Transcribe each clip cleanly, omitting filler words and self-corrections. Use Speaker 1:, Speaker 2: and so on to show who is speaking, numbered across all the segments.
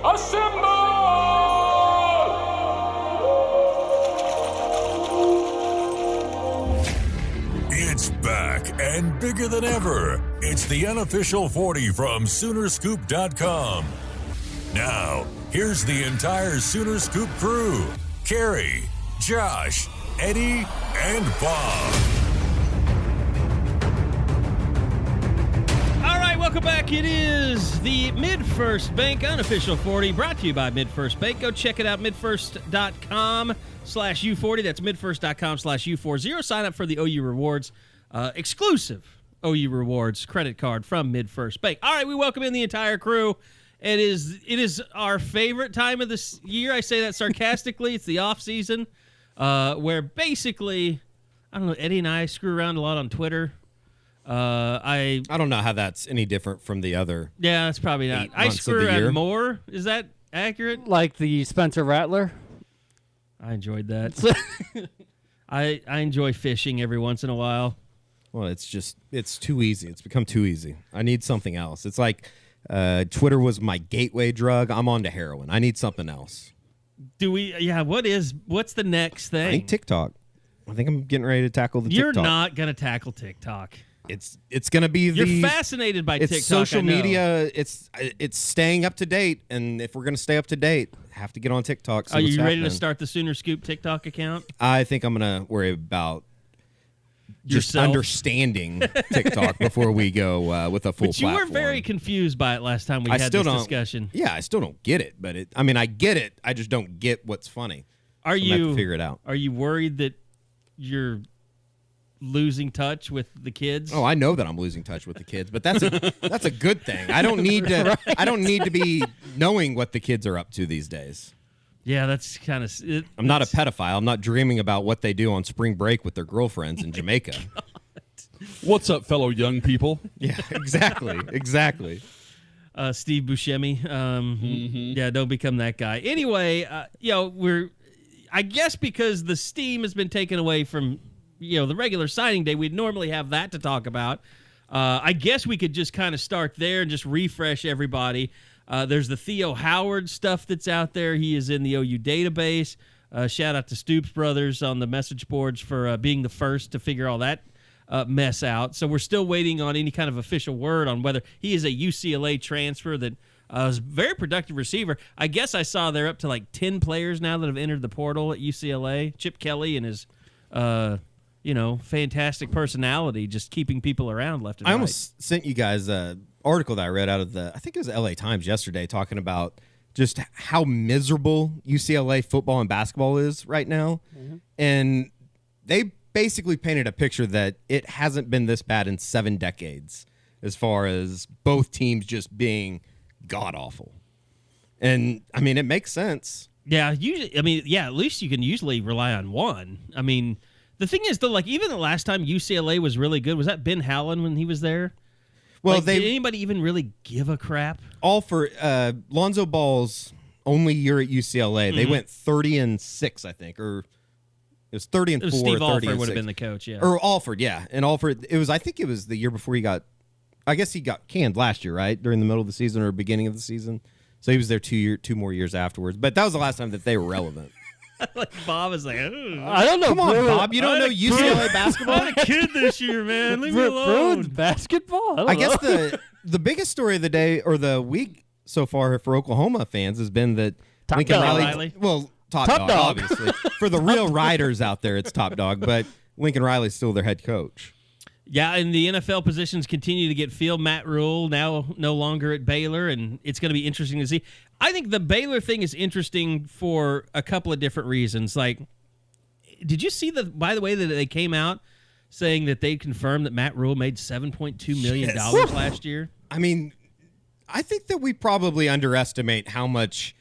Speaker 1: It's back and bigger than ever. It's the unofficial 40 from Soonerscoop.com. Now, here's the entire Sooner Scoop crew. Carrie, Josh, Eddie, and Bob.
Speaker 2: All right, welcome back. It is the Midfirst Bank Unofficial 40, brought to you by Midfirst Bank. Go check it out, midfirst.com/U40. That's midfirst.com/U40. Sign up for the OU Rewards, exclusive OU Rewards credit card from Midfirst Bank. All right, we welcome in the entire crew. It is our favorite time of this year. I say that sarcastically. It's the offseason, where basically, I don't know, Eddie and I screw around a lot on Twitter. I
Speaker 3: don't know how that's any different from the other.
Speaker 2: Yeah, that's probably not. I screw around more. Is that accurate?
Speaker 4: Like the Spencer Rattler?
Speaker 2: I enjoyed that. I enjoy fishing every once in a while.
Speaker 3: Well, it's too easy. It's become too easy. I need something else. It's like Twitter was my gateway drug. I'm on to heroin. I need something else.
Speaker 2: Do we? Yeah. What's the next thing?
Speaker 3: I think TikTok. I think I'm getting ready to tackle the TikTok.
Speaker 2: You're not gonna tackle TikTok.
Speaker 3: It's going to be
Speaker 2: You're fascinated by TikTok.
Speaker 3: It's social media. It's staying up to date, and if we're going to stay up to date, have to get on TikTok.
Speaker 2: Are you ready to start the Sooner Scoop TikTok account?
Speaker 3: I think I'm going to worry about just
Speaker 2: yourself?
Speaker 3: Understanding TikTok before we go with a full platform.
Speaker 2: But you were very confused by it last time we had this discussion.
Speaker 3: Yeah, I still don't get it, but I get it. I just don't get what's funny.
Speaker 2: Are you
Speaker 3: have to figure it out? Are
Speaker 2: you worried that you're losing touch with the kids?
Speaker 3: Oh, I know that I'm losing touch with the kids, but that's a good thing. I don't need to. Right. I don't need to be knowing what the kids are up to these days.
Speaker 2: Yeah, that's kind of.
Speaker 3: I'm not a pedophile. I'm not dreaming about what they do on spring break with their girlfriends in Jamaica.
Speaker 5: What's up, fellow young people?
Speaker 3: Yeah, exactly.
Speaker 2: Steve Buscemi. Yeah, don't become that guy. Anyway, I guess because the steam has been taken away from the regular signing day, we'd normally have that to talk about. I guess we could just kind of start there and just refresh everybody. There's the Theo Howard stuff that's out there. He is in the OU database. Shout out to Stoops Brothers on the message boards for being the first to figure all that mess out. So we're still waiting on any kind of official word on whether he is a UCLA transfer that was a very productive receiver. I guess I saw they're up to like 10 players now that have entered the portal at UCLA. Chip Kelly and his fantastic personality, just keeping people around left and right.
Speaker 3: I almost sent you guys an article that I read out of I think it was LA Times yesterday, talking about just how miserable UCLA football and basketball is right now. Mm-hmm. And they basically painted a picture that it hasn't been this bad in 7 decades as far as both teams just being god-awful. And, it makes sense.
Speaker 2: Yeah, at least you can usually rely on one. The thing is, though, like, even the last time UCLA was really good, was that Ben Howland when he was there? Well, did anybody even really give a crap?
Speaker 3: All for Lonzo Ball's only year at UCLA, they went 30-6, I think, or it was 30-4.
Speaker 2: Steve Alford would have been the coach, yeah.
Speaker 3: Or Alford, yeah. And Alford, I think it was the year before he got canned last year, right? During the middle of the season or beginning of the season. So he was there 2 more years afterwards. But that was the last time that they were relevant.
Speaker 2: Like Bob is like, I
Speaker 4: don't know.
Speaker 3: Come on, Bob. You don't know UCLA basketball?
Speaker 2: I had a kid this year, man. Leave me alone.
Speaker 4: Basketball?
Speaker 3: I guess the biggest story of the day or the week so far for Oklahoma fans has been that Lincoln Riley. Well, top dog, obviously. For the real riders out there, it's top dog. But Lincoln Riley's still their head coach.
Speaker 2: Yeah, and the NFL positions continue to get filled. Matt Rhule now no longer at Baylor, and it's going to be interesting to see. I think the Baylor thing is interesting for a couple of different reasons. Like, did you see by the way, that they came out saying that they confirmed that Matt Rhule made $7.2 million last year?
Speaker 3: I think that we probably underestimate how much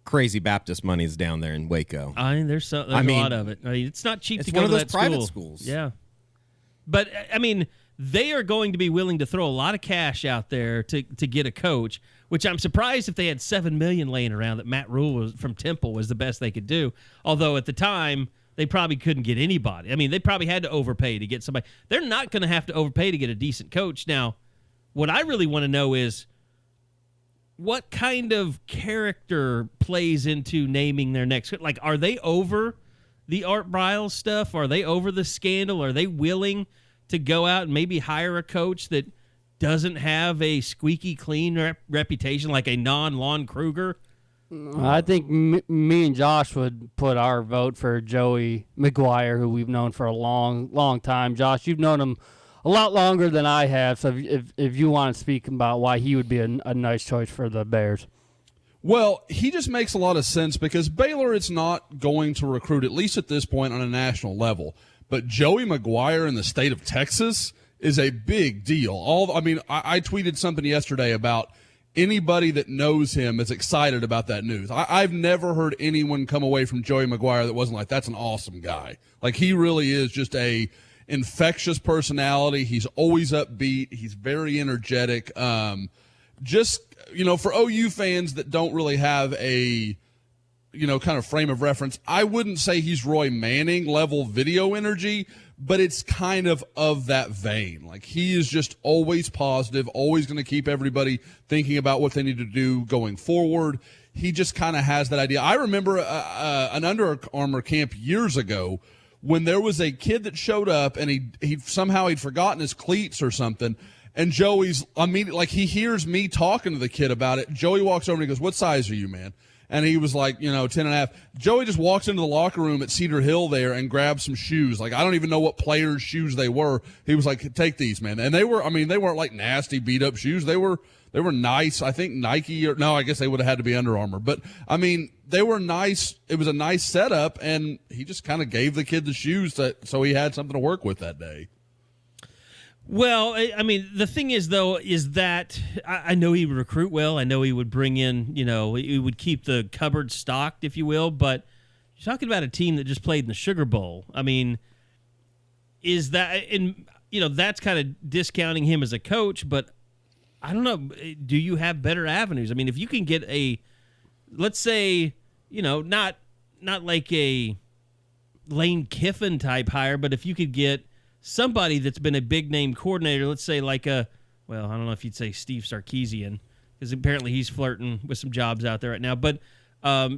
Speaker 3: crazy Baptist money is down there in Waco.
Speaker 2: There's a lot of it. It's not cheap to go to that school.
Speaker 3: It's one of those private schools.
Speaker 2: Yeah. But, they are going to be willing to throw a lot of cash out there to get a coach, which I'm surprised if they had $7 million laying around that Matt Rhule from Temple was the best they could do. Although at the time, they probably couldn't get anybody. They probably had to overpay to get somebody. They're not going to have to overpay to get a decent coach. Now, what I really want to know is, what kind of character plays into naming their next? Like, are they over the Art Briles stuff? Are they over the scandal? Are they willing to go out and maybe hire a coach that doesn't have a squeaky clean reputation, like a non-Lon Kruger?
Speaker 4: I think me and Josh would put our vote for Joey McGuire, who we've known for a long time. Josh, you've known him a lot longer than I have, so if you want to speak about why he would be a nice choice for the Bears.
Speaker 5: Well, he just makes a lot of sense because Baylor is not going to recruit, at least at this point, on a national level. But Joey McGuire in the state of Texas is a big deal. I tweeted something yesterday about anybody that knows him is excited about that news. I've never heard anyone come away from Joey McGuire that wasn't like, that's an awesome guy. Like, he really is just a infectious personality. He's always upbeat. He's very energetic. For OU fans that don't really have a, kind of frame of reference, I wouldn't say he's Roy Manning level video energy, but it's kind of that vein. Like, he is just always positive, always going to keep everybody thinking about what they need to do going forward. He just kind of has that idea. I remember an Under Armour camp years ago when there was a kid that showed up and he'd forgotten his cleats or something. And Joey's immediately, like, he hears me talking to the kid about it. Joey walks over and he goes, "What size are you, man?" And he was like, 10 and a half. Joey just walks into the locker room at Cedar Hill there and grabs some shoes. Like, I don't even know what players' shoes they were. He was like, "Take these, man." And they weren't like nasty beat up shoes. They were nice. I think Nike I guess they would have had to be Under Armour. But they were nice. It was a nice setup, and he just kind of gave the kid the shoes so he had something to work with that day.
Speaker 2: Well, the thing is, though, is that I know he would recruit well. I know he would bring in, he would keep the cupboard stocked, if you will. But you're talking about a team that just played in the Sugar Bowl. Is that, and, that's kind of discounting him as a coach. But I don't know. Do you have better avenues? If you can get let's say, not like a Lane Kiffin type hire, but if you could get somebody that's been a big name coordinator, let's say like I don't know if you'd say Steve Sarkisian, because apparently he's flirting with some jobs out there right now, but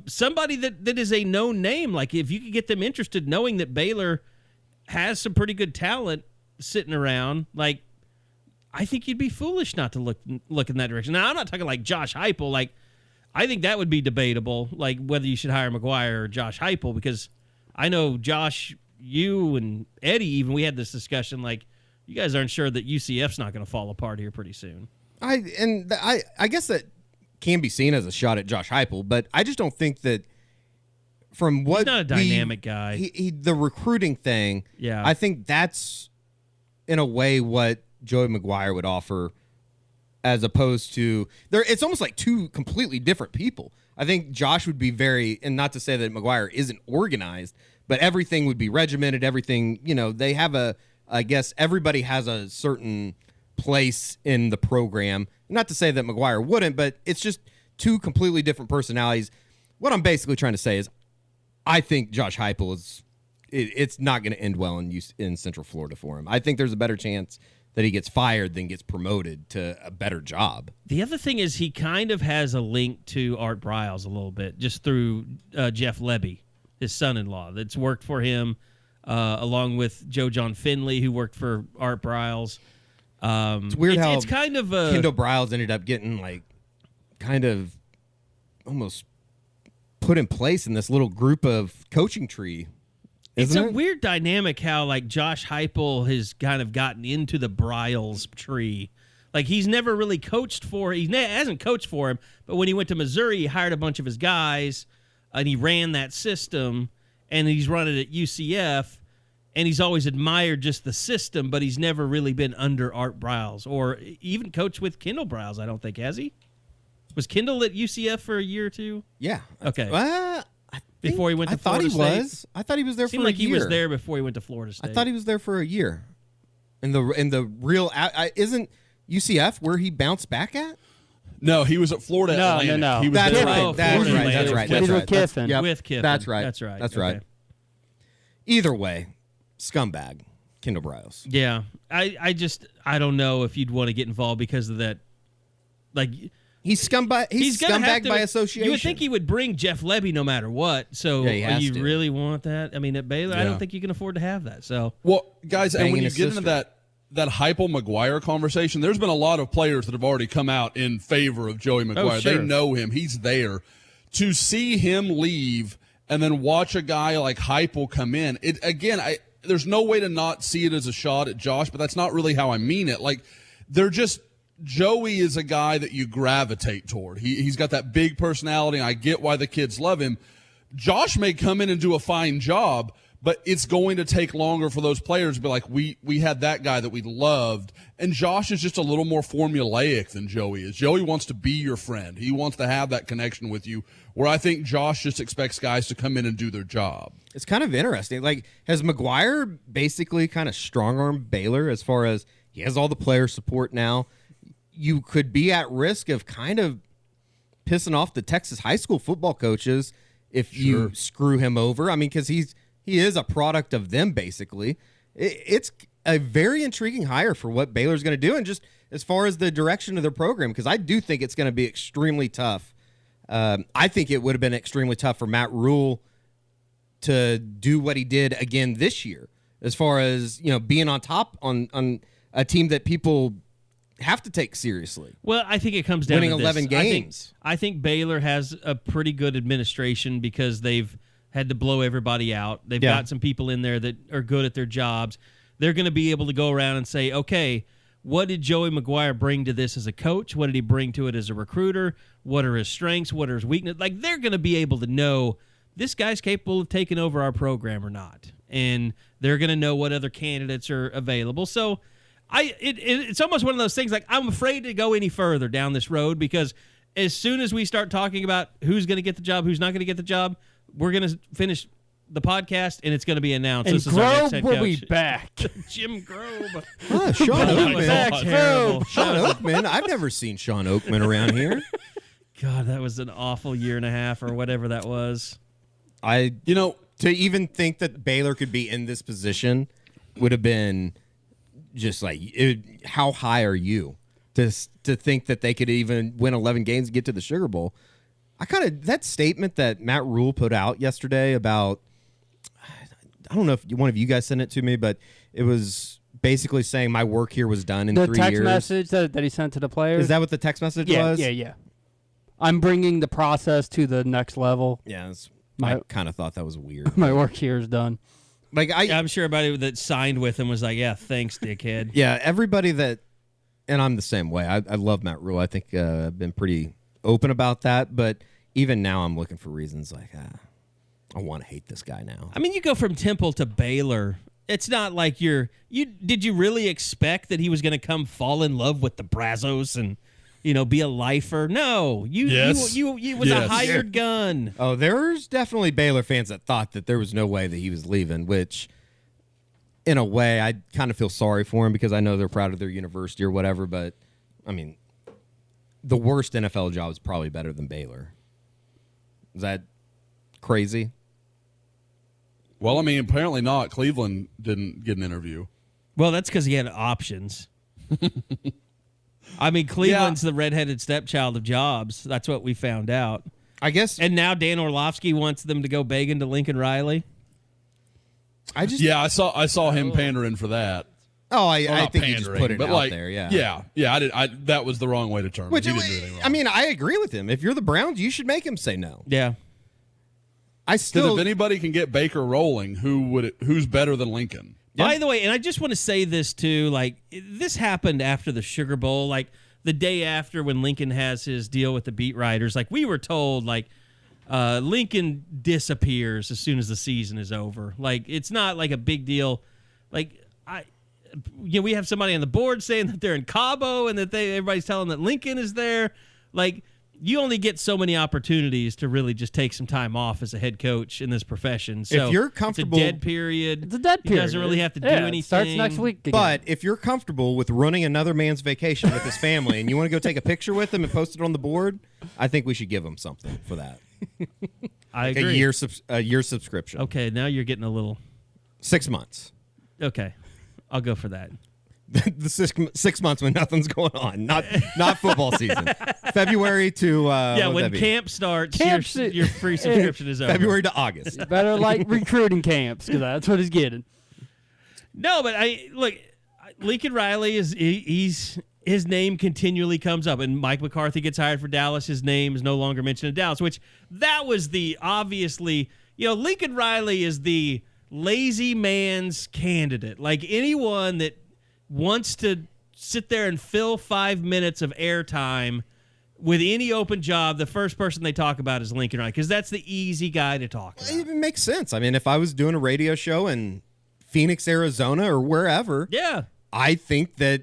Speaker 2: somebody that is a known name, like if you could get them interested, knowing that Baylor has some pretty good talent sitting around, like I think you'd be foolish not to look in that direction. Now, I'm not talking like Josh Heupel. Like, I think that would be debatable, like whether you should hire McGuire or Josh Heupel, because I know Josh, you and Eddie, even we had this discussion, like, you guys aren't sure that UCF's not going to fall apart here pretty soon.
Speaker 3: I guess that can be seen as a shot at Josh Heupel, but I just don't think that from what
Speaker 2: he's not a dynamic guy.
Speaker 3: The recruiting thing,
Speaker 2: yeah,
Speaker 3: I think that's in a way what Joey McGuire would offer, as opposed to it's almost like two completely different people. I think Josh would be and not to say that McGuire isn't organized, but everything would be regimented. Everything, they have I guess everybody has a certain place in the program. Not to say that McGuire wouldn't, but it's just two completely different personalities. What I'm basically trying to say is I think Josh Heupel it's not going to end well in Central Florida for him. I think there's a better chance that he gets fired than gets promoted to a better job.
Speaker 2: The other thing is he kind of has a link to Art Briles a little bit, just through Jeff Lebby, his son-in-law, that's worked for him, along with Joe John Finley, who worked for Art Briles.
Speaker 3: It's weird how
Speaker 2: it's kind of
Speaker 3: Kendall Briles ended up getting kind of almost put in place in this little group of coaching tree.
Speaker 2: It's a weird dynamic how Josh Heupel has kind of gotten into the Briles tree. Like, he's never really hasn't coached for him, but when he went to Missouri, he hired a bunch of his guys, and he ran that system, and he's run it at UCF, and he's always admired just the system, but he's never really been under Art Briles, or even coached with Kendall Briles, I don't think, has he? Was Kendall at UCF for a year or two?
Speaker 3: Yeah.
Speaker 2: Okay. Before he went to Florida State?
Speaker 3: I thought he was there for a year.
Speaker 2: Seemed like he was there before he went to Florida State.
Speaker 3: I thought he was there for a year. And the real isn't UCF where he bounced back at?
Speaker 5: No, he was at Florida Atlantic.
Speaker 4: No.
Speaker 5: He was
Speaker 3: That's
Speaker 5: there.
Speaker 3: right. That's right.
Speaker 4: He's with Kiffin.
Speaker 2: With Kiffin.
Speaker 3: That's right.
Speaker 2: That's right.
Speaker 3: That's
Speaker 2: Okay.
Speaker 3: right. Either way, scumbag, Kendall Briles.
Speaker 2: Yeah. I don't know if you'd want to get involved because of that. Like,
Speaker 3: He's
Speaker 2: gonna have
Speaker 3: scumbag
Speaker 2: to,
Speaker 3: by association.
Speaker 2: You would think he would bring Jeff Levy no matter what. So
Speaker 3: he has
Speaker 2: you
Speaker 3: to.
Speaker 2: really want that? I mean, at Baylor, I
Speaker 5: Yeah.
Speaker 2: don't think you can afford to have that. So
Speaker 5: Well, guys, and
Speaker 3: Banging
Speaker 5: when you
Speaker 3: his
Speaker 5: get into
Speaker 3: sister.
Speaker 5: that Heupel Maguire conversation, there's been a lot of players that have already come out in favor of Joey Maguire.
Speaker 2: sure.
Speaker 5: They know him. He's there. To see him leave and then watch a guy like Heupel come in, there's no way to not see it as a shot at Josh, but that's not really how I mean it. Like, Joey is a guy that you gravitate toward. He's got that big personality, and I get why the kids love him. Josh may come in and do a fine job, but it's going to take longer for those players to be like, we had that guy that we loved. And Josh is just a little more formulaic than Joey is. Joey wants to be your friend. He wants to have that connection with you, where I think Josh just expects guys to come in and do their job.
Speaker 3: It's kind of interesting. Like, has Maguire basically kind of strong-armed Baylor as far as he has all the player support now? You could be at risk of kind of pissing off the Texas high school football coaches if you screw him over. I mean, because he is a product of them, basically. It's a very intriguing hire for what Baylor's going to do, and just as far as the direction of their program, because I do think it's going to be extremely tough. I think it would have been extremely tough for Matt Rhule to do what he did again this year, as far as being on top on a team that people have to take seriously.
Speaker 2: Well, I think it comes down
Speaker 3: winning
Speaker 2: to this.
Speaker 3: 11 games.
Speaker 2: I think Baylor has a pretty good administration because they've had to blow everybody out. They've got some people in there that are good at their jobs. They're going to be able to go around and say, okay, what did Joey Maguire bring to this as a coach? What did he bring to it as a recruiter? What are his strengths? What are his weaknesses? Like, they're going to be able to know this guy's capable of taking over our program or not. And they're going to know what other candidates are available. So it's almost one of those things, like, I'm afraid to go any further down this road, because as soon as we start talking about who's going to get the job, who's not going to get the job, we're going to finish the podcast and it's going to be announced.
Speaker 4: And
Speaker 2: this is our next
Speaker 4: Grove
Speaker 2: head
Speaker 4: will
Speaker 2: coach.
Speaker 4: be back.
Speaker 2: Jim Grove.
Speaker 3: Sean
Speaker 2: That was
Speaker 3: Oakman.
Speaker 2: terrible.
Speaker 3: Sean Oakman. I've never seen Sean Oakman around here.
Speaker 2: God, that was an awful year and a half or whatever that was.
Speaker 3: To even think that Baylor could be in this position would have been just like, how high are you to think that they could even win 11 games and get to the Sugar Bowl? That statement that Matt Rhule put out yesterday about, I don't know if one of you guys sent it to me, but it was basically saying my work here was done in 3 years.
Speaker 4: The text message that he sent to the players?
Speaker 3: Is that what the text message was?
Speaker 4: Yeah. I'm bringing the process to the next level.
Speaker 3: Yeah, I kind of thought that was weird.
Speaker 4: My work here is done.
Speaker 3: Like
Speaker 2: I'm sure everybody that signed with him was like, yeah, thanks, dickhead.
Speaker 3: Yeah, everybody that, and I'm the same way. I love Matt Rhule. I think I've been pretty open about that, but even now I'm looking for reasons like, I want to hate this guy now.
Speaker 2: I mean, you go from Temple to Baylor. It's not like did you really expect that he was going to come fall in love with the Brazos and, be a lifer? No, you was a hired gun.
Speaker 3: Oh, there's definitely Baylor fans that thought that there was no way that he was leaving, which in a way I kind of feel sorry for him, because I know they're proud of their university or whatever, but I mean, the worst NFL job is probably better than Baylor. Is that crazy?
Speaker 5: Well, I mean, apparently not. Cleveland didn't get an interview.
Speaker 2: Well, that's because he had options. I mean, Cleveland's the redheaded stepchild of jobs. That's what we found out.
Speaker 3: I guess.
Speaker 2: And now Dan Orlovsky wants them to go begging to Lincoln Riley.
Speaker 5: I saw him pandering for that.
Speaker 3: Oh, I think he just put it out there.
Speaker 5: Yeah. That was the wrong way to term it. He didn't do anything wrong.
Speaker 3: I mean, I agree with him. If you're the Browns, you should make him say no.
Speaker 2: Yeah.
Speaker 5: If anybody can get Baker rolling, who's better than Lincoln?
Speaker 2: Yeah. By the way, and I just want to say this too, like, this happened after the Sugar Bowl, like the day after when Lincoln has his deal with the beat writers. Like, we were told, like, Lincoln disappears as soon as the season is over. Like, it's not like a big deal. Like, we have somebody on the board saying that they're in Cabo and that everybody's telling them that Lincoln is there. Like, you only get so many opportunities to really just take some time off as a head coach in this profession. So
Speaker 3: if you're comfortable,
Speaker 2: it's a dead period.
Speaker 4: It's a dead period.
Speaker 2: He doesn't really have to do anything.
Speaker 4: It starts next week again.
Speaker 3: But if you're comfortable with running another man's vacation with his family and you want to go take a picture with him and post it on the board, I think we should give him something for that.
Speaker 2: I agree.
Speaker 3: A year subscription.
Speaker 2: Okay, now you're getting a little.
Speaker 3: 6 months.
Speaker 2: Okay, I'll go for that.
Speaker 3: the 6 months when nothing's going on, not football season. February to
Speaker 2: when camp starts, your free subscription is over.
Speaker 3: February to August.
Speaker 4: Better like recruiting camps because that's what he's getting.
Speaker 2: No, but Lincoln Riley his name continually comes up, and Mike McCarthy gets hired for Dallas. His name is no longer mentioned in Dallas, which that was obviously Lincoln Riley is the lazy man's candidate. Like anyone that wants to sit there and fill 5 minutes of airtime with any open job, the first person they talk about is Lincoln Riley because that's the easy guy to talk about.
Speaker 3: It makes sense. I mean, if I was doing a radio show in Phoenix, Arizona, or wherever, I think that,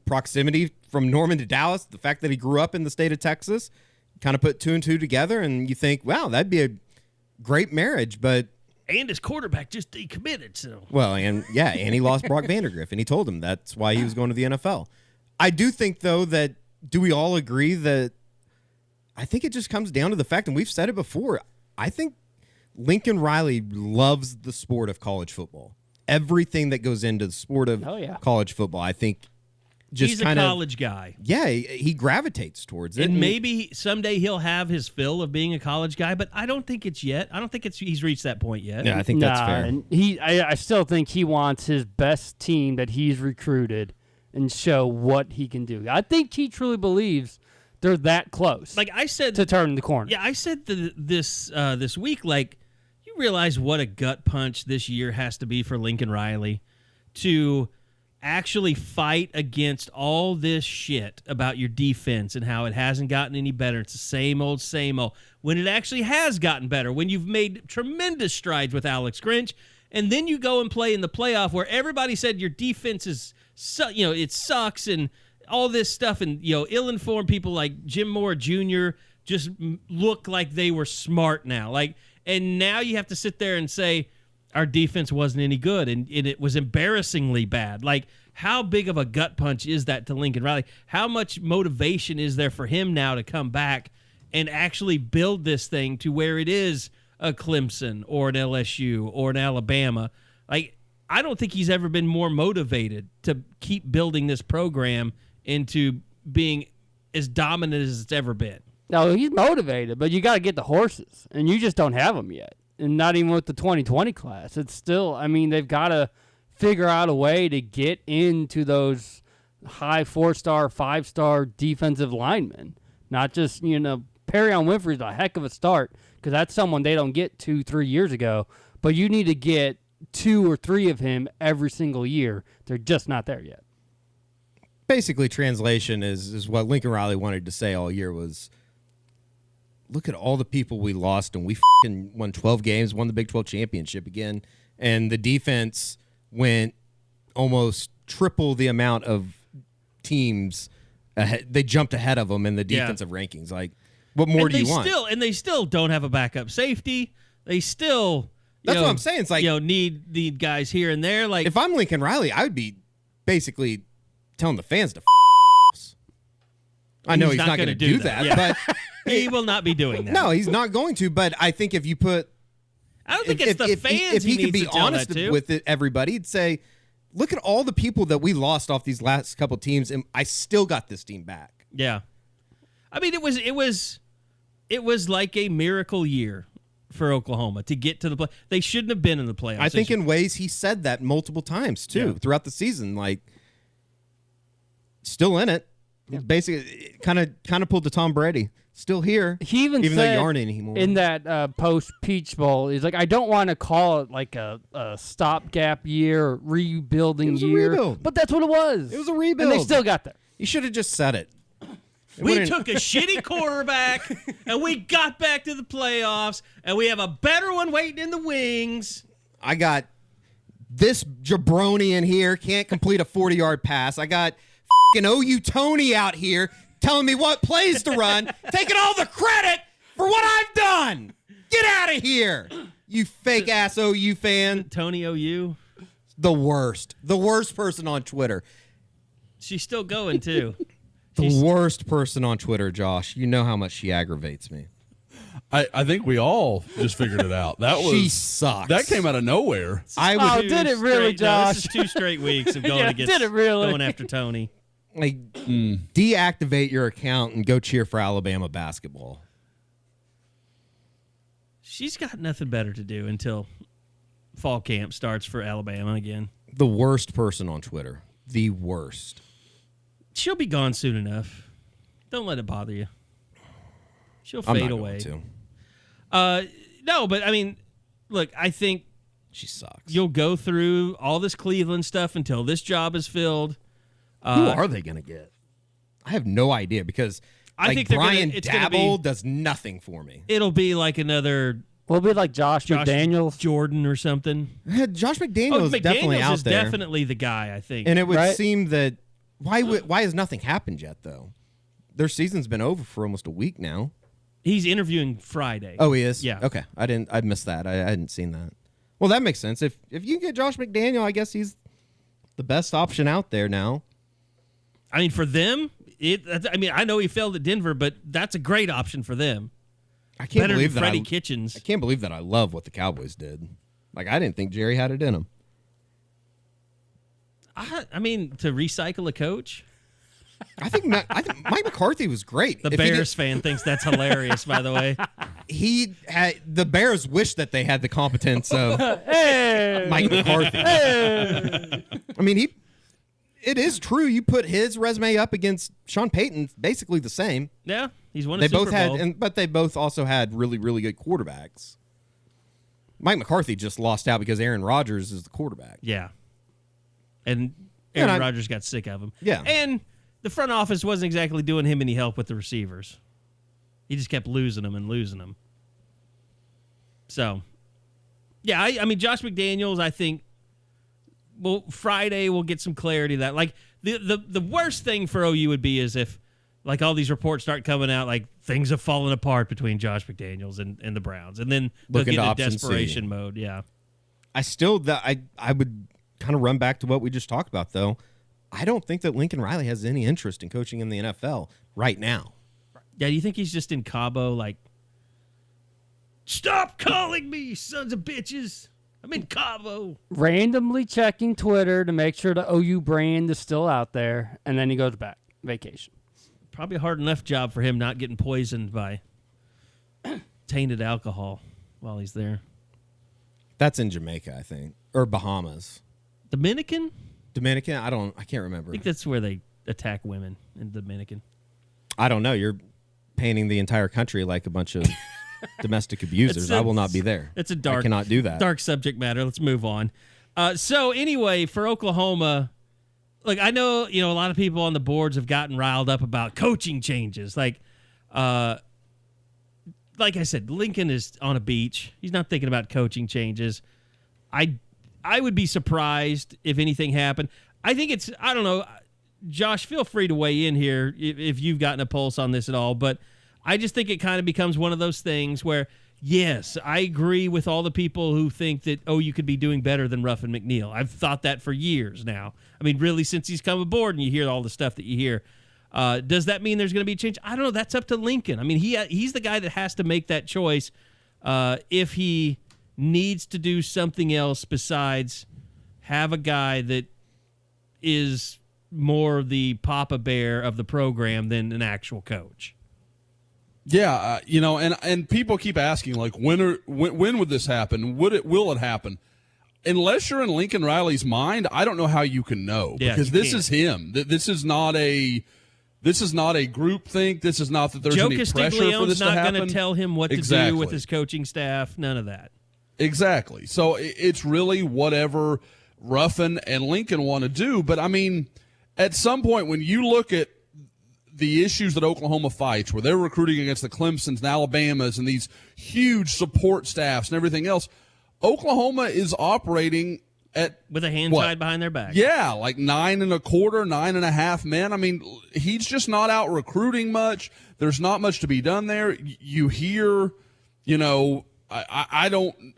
Speaker 3: proximity from Norman to Dallas, the fact that he grew up in the state of Texas, kind of put two and two together, and you think, wow, that'd be a great marriage, but...
Speaker 2: And his quarterback just decommitted, so...
Speaker 3: Well, and he lost Brock Vandagriff, and he told him that's why he was going to the NFL. I do think, though, that do we all agree that I think it just comes down to the fact, and we've said it before, I think Lincoln Riley loves the sport of college football. Everything that goes into the sport of college football, I think just
Speaker 2: he's a college guy.
Speaker 3: Yeah, he gravitates towards it.
Speaker 2: And maybe someday he'll have his fill of being a college guy, but I don't think it's yet. I don't think he's reached that point yet.
Speaker 3: Yeah, I think that's fair.
Speaker 4: And I still think he wants his best team that he's recruited and show what he can do. I think he truly believes they're that close.
Speaker 2: Like I said,
Speaker 4: to turn the corner.
Speaker 2: Yeah, I said this week, like, you realize what a gut punch this year has to be for Lincoln Riley to actually fight against all this shit about your defense and how it hasn't gotten any better. It's the same old, when it actually has gotten better, when you've made tremendous strides with Alex Grinch, and then you go and play in the playoff where everybody said your defense is, it sucks and all this stuff, and, ill-informed people like Jim Moore Jr. just look like they were smart now. And now you have to sit there and say, our defense wasn't any good, and it was embarrassingly bad. Like, how big of a gut punch is that to Lincoln Riley? How much motivation is there for him now to come back and actually build this thing to where it is a Clemson or an LSU or an Alabama? Like, I don't think he's ever been more motivated to keep building this program into being as dominant as it's ever been.
Speaker 4: No, he's motivated, but you got to get the horses, and you just don't have them yet. And not even with the 2020 class. It's still, they've got to figure out a way to get into those high 4-star, 5-star defensive linemen. Not just, Perrion Winfrey's a heck of a start because that's someone they don't get 2-3 years ago. But you need to get 2 or 3 of him every single year. They're just not there yet.
Speaker 3: Basically, translation is what Lincoln Riley wanted to say all year was, look at all the people we lost, and we won 12 games, won the Big 12 championship again, and the defense went almost triple the amount of teams ahead. They jumped ahead of them in the defensive rankings. Like, what more do you want?
Speaker 2: They still don't have a backup safety. They still,
Speaker 3: that's what I'm saying. It's like,
Speaker 2: need guys here and there. Like,
Speaker 3: if I'm Lincoln Riley, I would be basically telling the fans to I know he's not going to do that, but
Speaker 2: he will not be doing that.
Speaker 3: No, he's not going to. But I think if you put,
Speaker 2: I don't think it's the fans.
Speaker 3: If he could be honest with everybody, he'd say, "Look at all the people that we lost off these last couple teams, and I still got this team back."
Speaker 2: Yeah, it was like a miracle year for Oklahoma to get to the play. They shouldn't have been in the playoffs.
Speaker 3: I think in ways he said that multiple times too throughout the season. Like, still in it. Yeah. Basically, kind of pulled the Tom Brady. Still here.
Speaker 4: He even
Speaker 3: though
Speaker 4: said
Speaker 3: you aren't anymore.
Speaker 4: In that post Peach Bowl, he's like, I don't want to call it like a stopgap year, or rebuilding year,
Speaker 3: rebuild.
Speaker 4: But that's what it was.
Speaker 3: It was a rebuild,
Speaker 4: and they still got there.
Speaker 3: You should have just said it.
Speaker 2: We took a shitty quarterback, and we got back to the playoffs, and we have a better one waiting in the wings.
Speaker 3: I got this jabroni in here, can't complete a 40-yard pass. I got OU Tony out here telling me what plays to run, taking all the credit for what I've done. Get out of here, you fake-ass OU fan.
Speaker 2: Tony OU?
Speaker 3: The worst person on Twitter.
Speaker 2: She's still going, too.
Speaker 3: The worst person on Twitter, Josh. You know how much she aggravates me.
Speaker 5: I think we all just figured it out.
Speaker 3: She sucks.
Speaker 5: That came out of nowhere.
Speaker 4: Did it really, Josh?
Speaker 2: This is 2 straight weeks of going
Speaker 4: did it really?
Speaker 2: going after Tony.
Speaker 3: Like, deactivate your account and go cheer for Alabama basketball.
Speaker 2: She's got nothing better to do until fall camp starts for Alabama again.
Speaker 3: The worst person on Twitter. The worst.
Speaker 2: She'll be gone soon enough. Don't let it bother you. She'll
Speaker 3: I'm
Speaker 2: fade
Speaker 3: not
Speaker 2: away.
Speaker 3: going to.
Speaker 2: No, but I mean, look, I think
Speaker 3: She sucks.
Speaker 2: you'll go through all this Cleveland stuff until this job is filled.
Speaker 3: Who are they going to get? I have no idea because
Speaker 2: I think they're
Speaker 3: Brian
Speaker 2: it's gonna
Speaker 3: Dabble
Speaker 2: be-
Speaker 3: does nothing for me.
Speaker 2: It'll be like another
Speaker 4: We'll be like Josh McDaniels.
Speaker 2: Jordan or something.
Speaker 3: Josh McDaniels is definitely
Speaker 2: McDaniels
Speaker 3: out
Speaker 2: is
Speaker 3: there.
Speaker 2: definitely the guy, I think.
Speaker 3: And it would
Speaker 4: Right?
Speaker 3: seem that why has nothing happened yet though? Their season's been over for almost a week now.
Speaker 2: He's interviewing Friday.
Speaker 3: Oh, he is?
Speaker 2: Yeah.
Speaker 3: Okay. I missed that. I hadn't seen that. Well, that makes sense. If you can get Josh McDaniel, I guess he's the best option out there now.
Speaker 2: I mean, for them, I know he failed at Denver, but that's a great option for them.
Speaker 3: I can't
Speaker 2: Better
Speaker 3: believe
Speaker 2: than
Speaker 3: that
Speaker 2: Freddie Kitchens.
Speaker 3: I can't believe that I love what the Cowboys did. Like, I didn't think Jerry had it in him.
Speaker 2: I mean, to recycle a coach?
Speaker 3: I think Mike McCarthy was great.
Speaker 2: The
Speaker 3: If he
Speaker 2: Bears fan thinks that's hilarious, by the way.
Speaker 3: the Bears wish that they had the competence of
Speaker 4: Hey!
Speaker 3: Mike McCarthy.
Speaker 4: Hey!
Speaker 3: I mean, it is true. You put his resume up against Sean Payton, basically the same.
Speaker 2: Yeah, he's won a
Speaker 3: They
Speaker 2: Super
Speaker 3: both
Speaker 2: Bowl.
Speaker 3: had, but they both also had really, really good quarterbacks. Mike McCarthy just lost out because Aaron Rodgers is the quarterback.
Speaker 2: Yeah. And
Speaker 3: And
Speaker 2: Aaron Rodgers got sick of him.
Speaker 3: Yeah.
Speaker 2: And the front office wasn't exactly doing him any help with the receivers. He just kept losing them. So, yeah, I mean, Josh McDaniels, I think, well, Friday we'll get some clarity to that. Like, the worst thing for OU would be is if, like, all these reports start coming out, like, things have fallen apart between Josh McDaniels and the Browns. And then they'll
Speaker 3: Look
Speaker 2: get
Speaker 3: into
Speaker 2: into
Speaker 3: option C.
Speaker 2: desperation mode. Yeah.
Speaker 3: I would kind of run back to what we just talked about, though. I don't think that Lincoln Riley has any interest in coaching in the NFL right now.
Speaker 2: Yeah, do you think he's just in Cabo, like, stop calling me, sons of bitches. I'm in Cabo.
Speaker 4: Randomly checking Twitter to make sure the OU brand is still out there, and then he goes back. Vacation.
Speaker 2: Probably a hard enough job for him not getting poisoned by tainted alcohol while he's there.
Speaker 3: That's in Jamaica, I think, or Bahamas.
Speaker 2: Dominican?
Speaker 3: Dominican? I can't remember.
Speaker 2: I think that's where they attack women in Dominican.
Speaker 3: I don't know. You're painting the entire country like a bunch of domestic abusers. I will not be there.
Speaker 2: It's a dark,
Speaker 3: I cannot do that.
Speaker 2: Dark subject matter. Let's move on. So anyway, for Oklahoma, look, I know a lot of people on the boards have gotten riled up about coaching changes. Like I said, Lincoln is on a beach. He's not thinking about coaching changes. I would be surprised if anything happened. I think I don't know. Josh, feel free to weigh in here if you've gotten a pulse on this at all. But I just think it kind of becomes one of those things where, yes, I agree with all the people who think that, you could be doing better than Ruffin McNeil. I've thought that for years now. I mean, really, since he's come aboard and you hear all the stuff that you hear. Does that mean there's going to be a change? I don't know. That's up to Lincoln. I mean, he's the guy that has to make that choice if he needs to do something else besides have a guy that is more the Papa Bear of the program than an actual coach.
Speaker 5: Yeah, and people keep asking, like, when would this happen? Will it happen? Unless you're in Lincoln Riley's mind, I don't know how you can know, because this is him. This is not a group think. This is not that there's any pressure for this to happen. Joe Castiglione's not going
Speaker 2: to tell him what to do with his coaching staff. None of that.
Speaker 5: Exactly. So it's really whatever Ruffin and Lincoln want to do. But, I mean, at some point when you look at the issues that Oklahoma fights, where they're recruiting against the Clemsons and Alabamas and these huge support staffs and everything else, Oklahoma is operating
Speaker 2: with a hand tied behind their back.
Speaker 5: Yeah, like 9.25, 9.5 men. I mean, he's just not out recruiting much. There's not much to be done there. You hear, I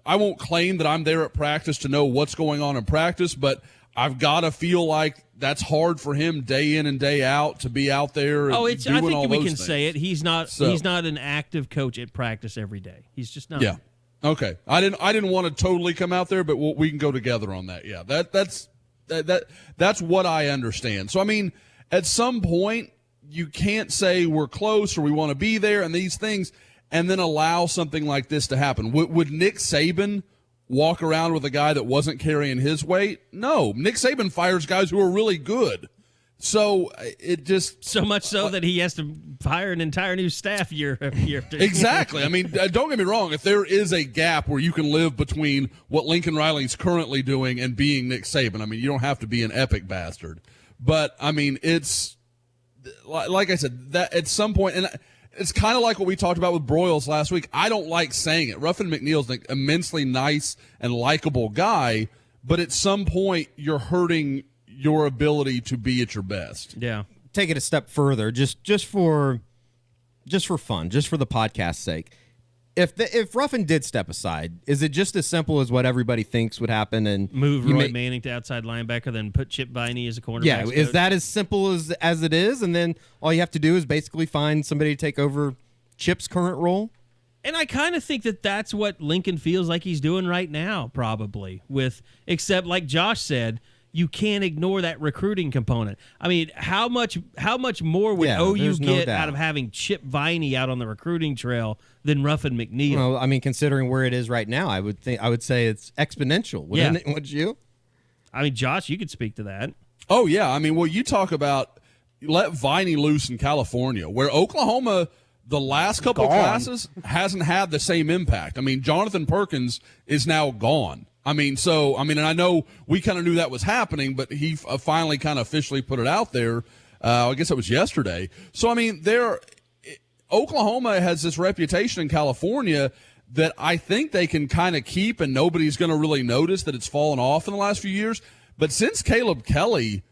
Speaker 5: won't claim that I'm there at practice to know what's going on in practice, but I've got to feel like that's hard for him day in and day out to be out there.
Speaker 2: Oh,
Speaker 5: I
Speaker 2: think we can say it. He's not an active coach at practice every day. He's just not.
Speaker 5: Yeah. Okay. I didn't want to totally come out there, but we can go together on that. Yeah. That's what I understand. So I mean, at some point you can't say we're close or we want to be there and these things and then allow something like this to happen. Would Nick Saban walk around with a guy that wasn't carrying his weight? No. Nick Saban fires guys who are really good. So it just
Speaker 2: so much so that he has to hire an entire new staff year after year.
Speaker 5: Exactly. I mean, don't get me wrong. If there is a gap where you can live between what Lincoln Riley's currently doing and being Nick Saban, I mean, you don't have to be an epic bastard. But I mean, it's like I said, that at some point, and it's kind of like what we talked about with Broyles last week. I don't like saying it. Ruffin McNeil's an immensely nice and likable guy, but at some point you're hurting your ability to be at your best.
Speaker 2: Yeah.
Speaker 3: Take it a step further, just for fun, just for the podcast's sake. If Ruffin did step aside, is it just as simple as what everybody thinks would happen and
Speaker 2: move Roy Manning to outside linebacker, then put Chip Viney as a cornerback?
Speaker 3: Yeah, is that as simple as it is? And then all you have to do is basically find somebody to take over Chip's current role?
Speaker 2: And I kind of think that that's what Lincoln feels like he's doing right now, probably. Except like Josh said, you can't ignore that recruiting component. I mean, how much more would OU get out of having Chip Viney out on the recruiting trail than Ruffin McNeil?
Speaker 3: Well, I mean, considering where it is right now, I would say it's exponential. Wouldn't you?
Speaker 2: I mean, Josh, you could speak to that.
Speaker 5: Oh yeah, I mean, well, you talk about let Viney loose in California, where Oklahoma the last couple of classes hasn't had the same impact. I mean, Jonathan Perkins is now gone. And I know we kind of knew that was happening, but he finally kind of officially put it out there. I guess it was yesterday. So, I mean, Oklahoma has this reputation in California that I think they can kind of keep, and nobody's going to really notice that it's fallen off in the last few years. But since Caleb Kelly,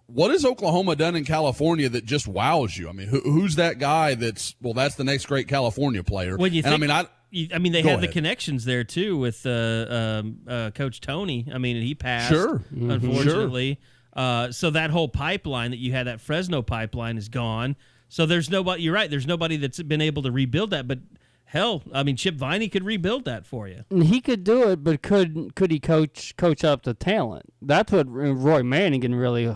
Speaker 5: what has Oklahoma done in California that just wows you? I mean, who's that guy that's the next great California player?
Speaker 2: They had the connections there too with Coach Tony. I mean, he passed, unfortunately. Sure. So that whole pipeline that you had, that Fresno pipeline, is gone. So there's nobody. You're right. There's nobody that's been able to rebuild that. But hell, I mean, Chip Viney could rebuild that for you.
Speaker 4: He could do it, but could he coach up the talent? That's what Roy Manning can really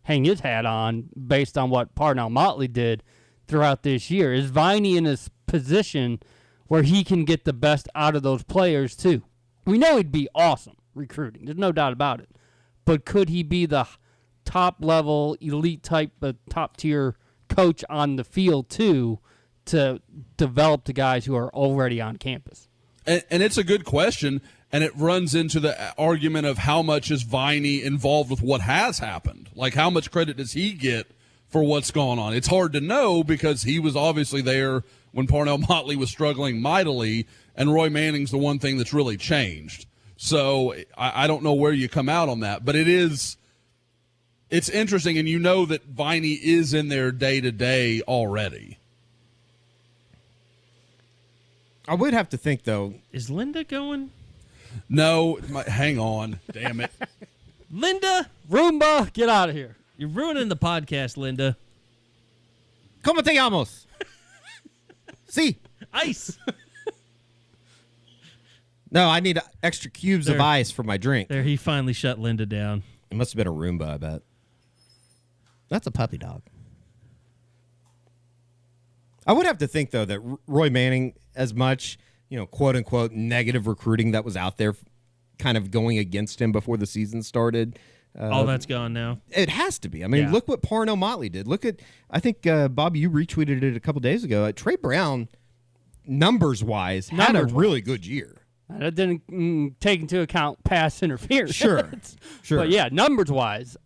Speaker 4: hang his hat on, based on what Parnell Motley did throughout this year. Is Viney in a position where he can get the best out of those players too? We know he'd be awesome recruiting. There's no doubt about it. But could he be the top-level, elite type, top-tier coach on the field too, to develop the guys who are already on campus?
Speaker 5: And it's a good question, and it runs into the argument of how much is Viney involved with what has happened? Like, how much credit does he get for what's gone on? It's hard to know because he was obviously there when Parnell Motley was struggling mightily, and Roy Manning's the one thing that's really changed. So I don't know where you come out on that, but it's interesting, and you know that Viney is in there day-to-day already.
Speaker 3: I would have to think, though.
Speaker 2: Is Linda going?
Speaker 5: No, hang on. Damn it.
Speaker 2: Linda!
Speaker 4: Roomba, get out of here.
Speaker 2: You're ruining the podcast, Linda.
Speaker 3: Como te llamas? See.
Speaker 2: Ice.
Speaker 3: No, I need extra cubes of ice for my drink.
Speaker 2: There, he finally shut Linda down.
Speaker 3: It must have been a Roomba, I bet. That's a puppy dog. I would have to think, though, that Roy Manning, as much, quote-unquote, negative recruiting that was out there kind of going against him before the season started.
Speaker 2: All that's gone now.
Speaker 3: It has to be. I mean, Look what Parnell Motley did. Look at, I think, Bobby, you retweeted it a couple days ago. Trey Brown, numbers-wise, had a really good year.
Speaker 4: That didn't take into account pass interference.
Speaker 3: Sure.
Speaker 4: But, yeah, numbers-wise.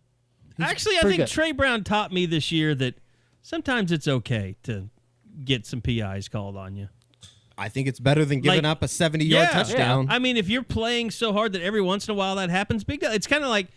Speaker 2: Actually, I think Trey Brown taught me this year that sometimes it's okay to get some PIs called on you.
Speaker 3: I think it's better than giving up a 70-yard touchdown.
Speaker 2: I mean, if you're playing so hard that every once in a while that happens, big deal. It's kind of like,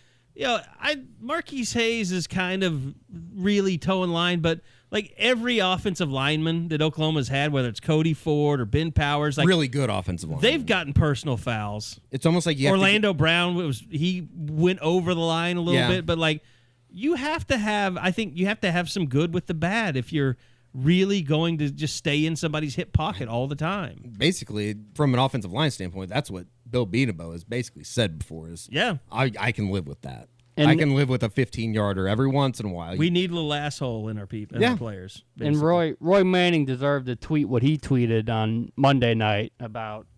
Speaker 2: Marquise Hayes is kind of really toeing line, but like every offensive lineman that Oklahoma's had, whether it's Cody Ford or Ben Powers, like
Speaker 3: really good offensive lineman,
Speaker 2: they've gotten personal fouls.
Speaker 3: It's almost like
Speaker 2: Orlando Brown he went over the line a little bit, but like you have to have some good with the bad if you're really going to just stay in somebody's hip pocket all the time.
Speaker 3: Basically, from an offensive line standpoint, that's what Bill Beanabo has basically said before is, I can live with that. And I can live with a 15-yarder every once in a while.
Speaker 2: We need a little asshole in our people, in our players. Basically.
Speaker 4: And Roy Manning deserved to tweet what he tweeted on Monday night about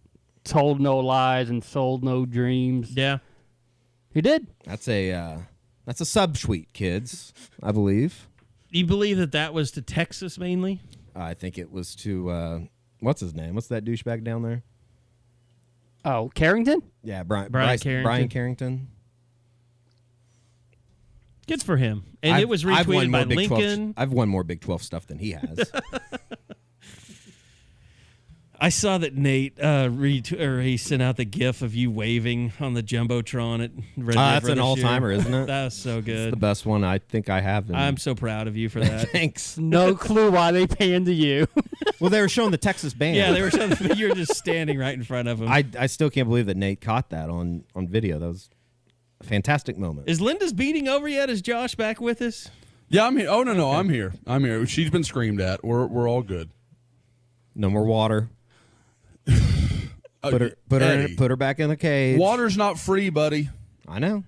Speaker 4: told no lies and sold no dreams.
Speaker 2: Yeah.
Speaker 4: He did.
Speaker 3: That's a subtweet, kids, I believe.
Speaker 2: You believe that was to Texas mainly?
Speaker 3: I think it was to, what's his name? What's that douchebag down there?
Speaker 4: Oh, Carrington?
Speaker 3: Yeah, Brian Carrington.
Speaker 2: Good for him. And it was retweeted by Lincoln.
Speaker 3: I've won more Big 12 stuff than he has.
Speaker 2: I saw that Nate he sent out the GIF of you waving on the Jumbotron at Red River.
Speaker 3: That's an all-timer, isn't it?
Speaker 2: That was so good.
Speaker 3: It's the best one I think I have.
Speaker 2: I'm so proud of you for that.
Speaker 3: Thanks.
Speaker 4: No clue why they panned to you.
Speaker 3: Well, they were showing the Texas band.
Speaker 2: Yeah, they were showing. You were just standing right in front of them.
Speaker 3: I still can't believe that Nate caught that on video. That was a fantastic moment.
Speaker 2: Is Linda's beating over yet? Is Josh back with us?
Speaker 5: Yeah, I'm here. Oh no, okay. I'm here. She's been screamed at. We're all good.
Speaker 3: No more water. Put her back in the cage.
Speaker 5: Water's not free, buddy.
Speaker 3: I know.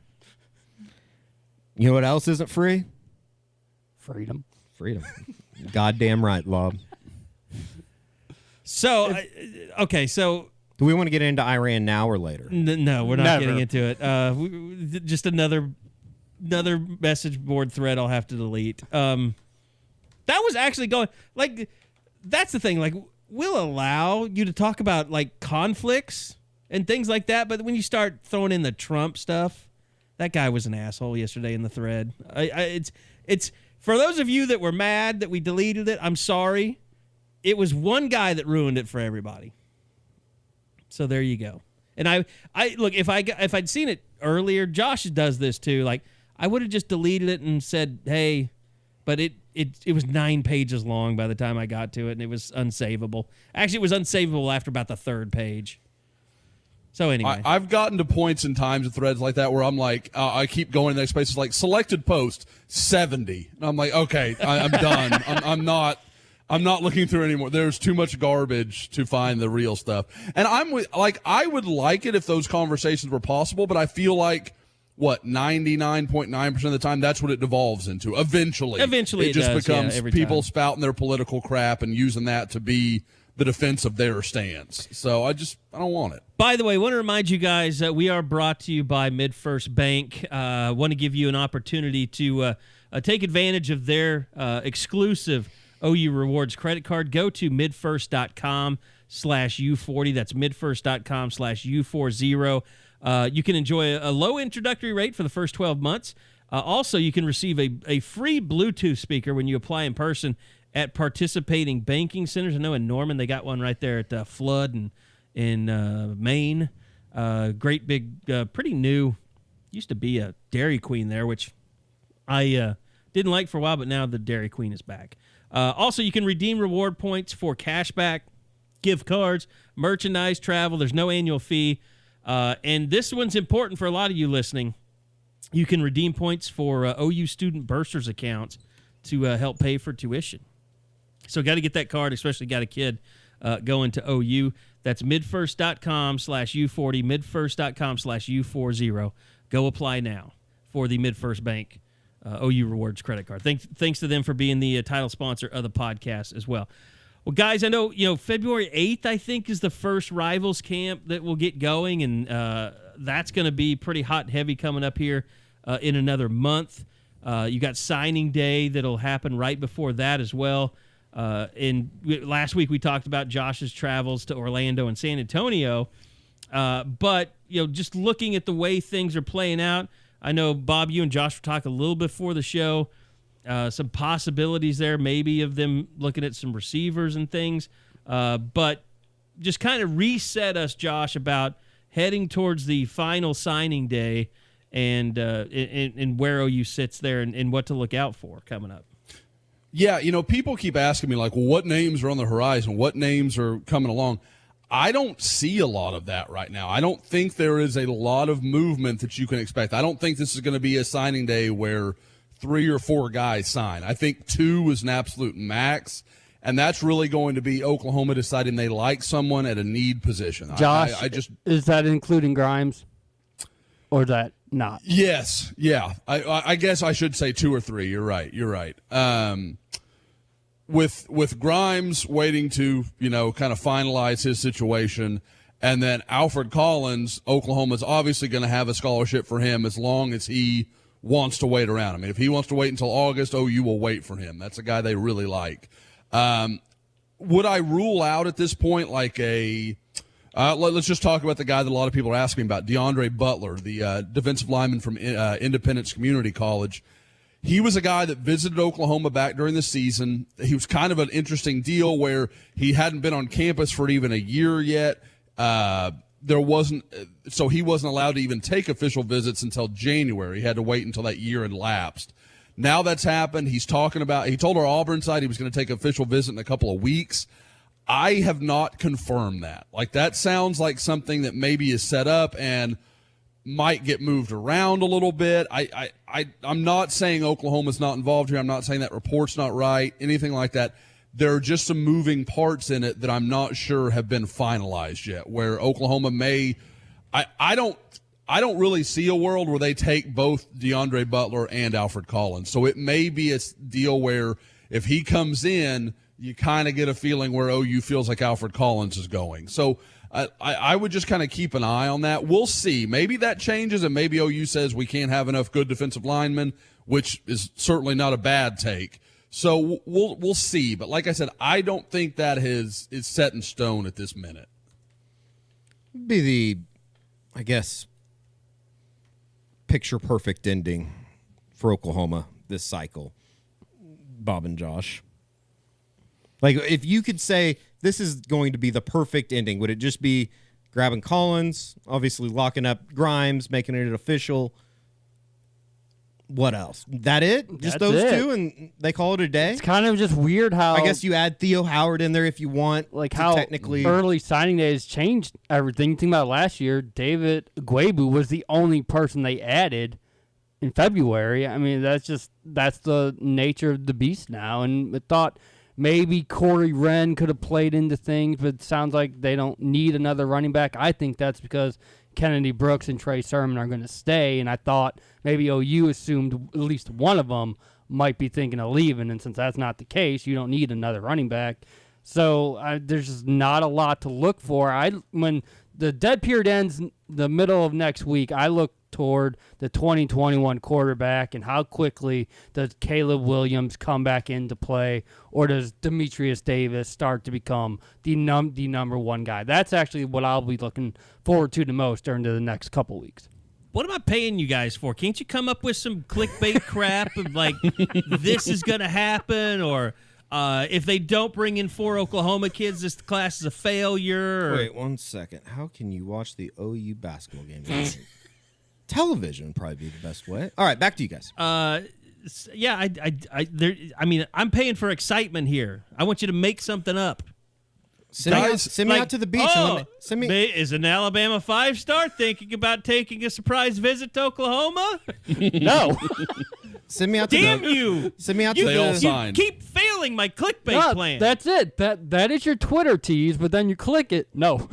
Speaker 3: You know what else isn't free?
Speaker 4: Freedom.
Speaker 3: Goddamn right, Lob.
Speaker 2: So, okay, so
Speaker 3: do we want to get into Iran now or later?
Speaker 2: No, we're not getting into it. Just another message board thread I'll have to delete. That was actually going like that's the thing. Like, we'll allow you to talk about like conflicts and things like that, but when you start throwing in the Trump stuff, that guy was an asshole yesterday in the thread. It's for those of you that were mad that we deleted it, I'm sorry. It was one guy that ruined it for everybody. So there you go. And I look, if I'd seen it earlier, Josh does this too. Like, I would have just deleted it and said, hey, but it was 9 pages long by the time I got to it, and it was unsavable. Actually, it was unsavable after about the 3rd page. So anyway.
Speaker 5: I've gotten to points in times of threads like that where I'm like, I keep going to the next page. It's like, selected post, 70. And I'm like, okay, I'm done. I'm not looking through anymore. There's too much garbage to find the real stuff. And I would like it if those conversations were possible, but I feel like, 99.9% of the time, that's what it devolves into. Eventually it just becomes people spouting their political crap and using that to be the defense of their stance. So I don't want it.
Speaker 2: By the way, I want to remind you guys that we are brought to you by Midfirst Bank. Want to give you an opportunity to take advantage of their exclusive OU Rewards credit card. Go to midfirst.com/U40. That's midfirst.com/U40. You can enjoy a low introductory rate for the first 12 months. Also, you can receive a free Bluetooth speaker when you apply in person at participating banking centers. I know in Norman they got one right there at Flood and in Maine. Great big, pretty new. Used to be a Dairy Queen there, which I didn't like for a while, but now the Dairy Queen is back. Also, you can redeem reward points for cashback, gift cards, merchandise, travel. There's no annual fee. And this one's important for a lot of you listening. You can redeem points for OU student bursars accounts to help pay for tuition. So got to get that card, especially got a kid going to OU. That's midfirst.com/U40, midfirst.com/U40. Go apply now for the Midfirst Bank OU Rewards credit card. Thanks to them for being the title sponsor of the podcast as well. Well, guys, I know, February 8th, I think, is the first Rivals camp that will get going, and that's going to be pretty hot and heavy coming up here in another month. You got signing day that'll happen right before that as well. Last week we talked about Josh's travels to Orlando and San Antonio, but just looking at the way things are playing out, I know, Bob, you and Josh were talking a little before the show. Some possibilities there, maybe of them looking at some receivers and things. But just kind of reset us, Josh, about heading towards the final signing day and where OU sits there and what to look out for coming up.
Speaker 5: Yeah, people keep asking me, like, well, what names are on the horizon? What names are coming along? I don't see a lot of that right now. I don't think there is a lot of movement that you can expect. I don't think this is going to be a signing day where 3 or 4 guys sign. I think 2 is an absolute max, and that's really going to be Oklahoma deciding they like someone at a need position.
Speaker 4: Josh,
Speaker 5: I just
Speaker 4: is that including Grimes, or is that not?
Speaker 5: Yes, yeah. I guess I should say 2 or 3. You're right. With Grimes waiting to kind of finalize his situation, and then Alfred Collins, Oklahoma's obviously going to have a scholarship for him as long as he wants to wait around. I mean, if he wants to wait until August, OU will wait for him. That's a guy they really like. Would I rule out at this point like let's just talk about the guy that a lot of people are asking about, DeAndre Butler, the defensive lineman from Independence Community College. He was a guy that visited Oklahoma back during the season. He was kind of an interesting deal where he hadn't been on campus for even a year yet. He wasn't allowed to even take official visits until January. He had to wait until that year had lapsed. Now that's happened. He told our Auburn side he was going to take an official visit in a couple of weeks. I have not confirmed that. Like, that sounds like something that maybe is set up and might get moved around a little bit. I'm not saying Oklahoma's not involved here. I'm not saying that report's not right, anything like that. There are just some moving parts in it that I'm not sure have been finalized yet, where Oklahoma may – I don't really see a world where they take both DeAndre Butler and Alfred Collins. So it may be a deal where if he comes in, you kind of get a feeling where OU feels like Alfred Collins is going. So I would just kind of keep an eye on that. We'll see. Maybe that changes, and maybe OU says we can't have enough good defensive linemen, which is certainly not a bad take. So we'll see. But like I said, I don't think that is set in stone at this minute.
Speaker 3: Be the, I guess, picture-perfect ending for Oklahoma this cycle, Bob and Josh. Like, if you could say this is going to be the perfect ending, would it just be grabbing Collins, obviously locking up Grimes, making it official? What else? That it? Just those two, and they call it a day?
Speaker 4: It's kind of just weird how...
Speaker 3: I guess you add Theo Howard in there if you want.
Speaker 4: Like how
Speaker 3: technically
Speaker 4: early signing day has changed everything. Think about last year, David Guebu was the only person they added in February. I mean, that's the nature of the beast now. And I thought maybe Corey Wren could have played into things, but it sounds like they don't need another running back. I think that's because Kennedy Brooks and Trey Sermon are going to stay, and I thought maybe OU assumed at least one of them might be thinking of leaving, and since that's not the case, you don't need another running back. So there's just not a lot to look for. When the dead period ends the middle of next week, I look toward the 2021 quarterback and how quickly does Caleb Williams come back into play, or does Demetrius Davis start to become the number one guy? That's actually what I'll be looking forward to the most during the next couple weeks.
Speaker 2: What am I paying you guys for? Can't you come up with some clickbait crap of like, this is going to happen, or if they don't bring in 4 Oklahoma kids, this class is a failure? Or...
Speaker 3: Wait 1 second. How can you watch the OU basketball game? Television would probably be the best way. All right, back to you guys.
Speaker 2: Yeah, I mean, I'm paying for excitement here. I want you to make something up.
Speaker 3: Send me out to the beach. Send me.
Speaker 2: Is an Alabama 5-star thinking about taking a surprise visit to Oklahoma?
Speaker 4: No.
Speaker 3: Send me out to
Speaker 2: Damn you!
Speaker 3: Send me out
Speaker 5: to
Speaker 3: the.
Speaker 2: You keep failing my clickbait plan.
Speaker 4: That's it. That is your Twitter tease, but then you click it. No.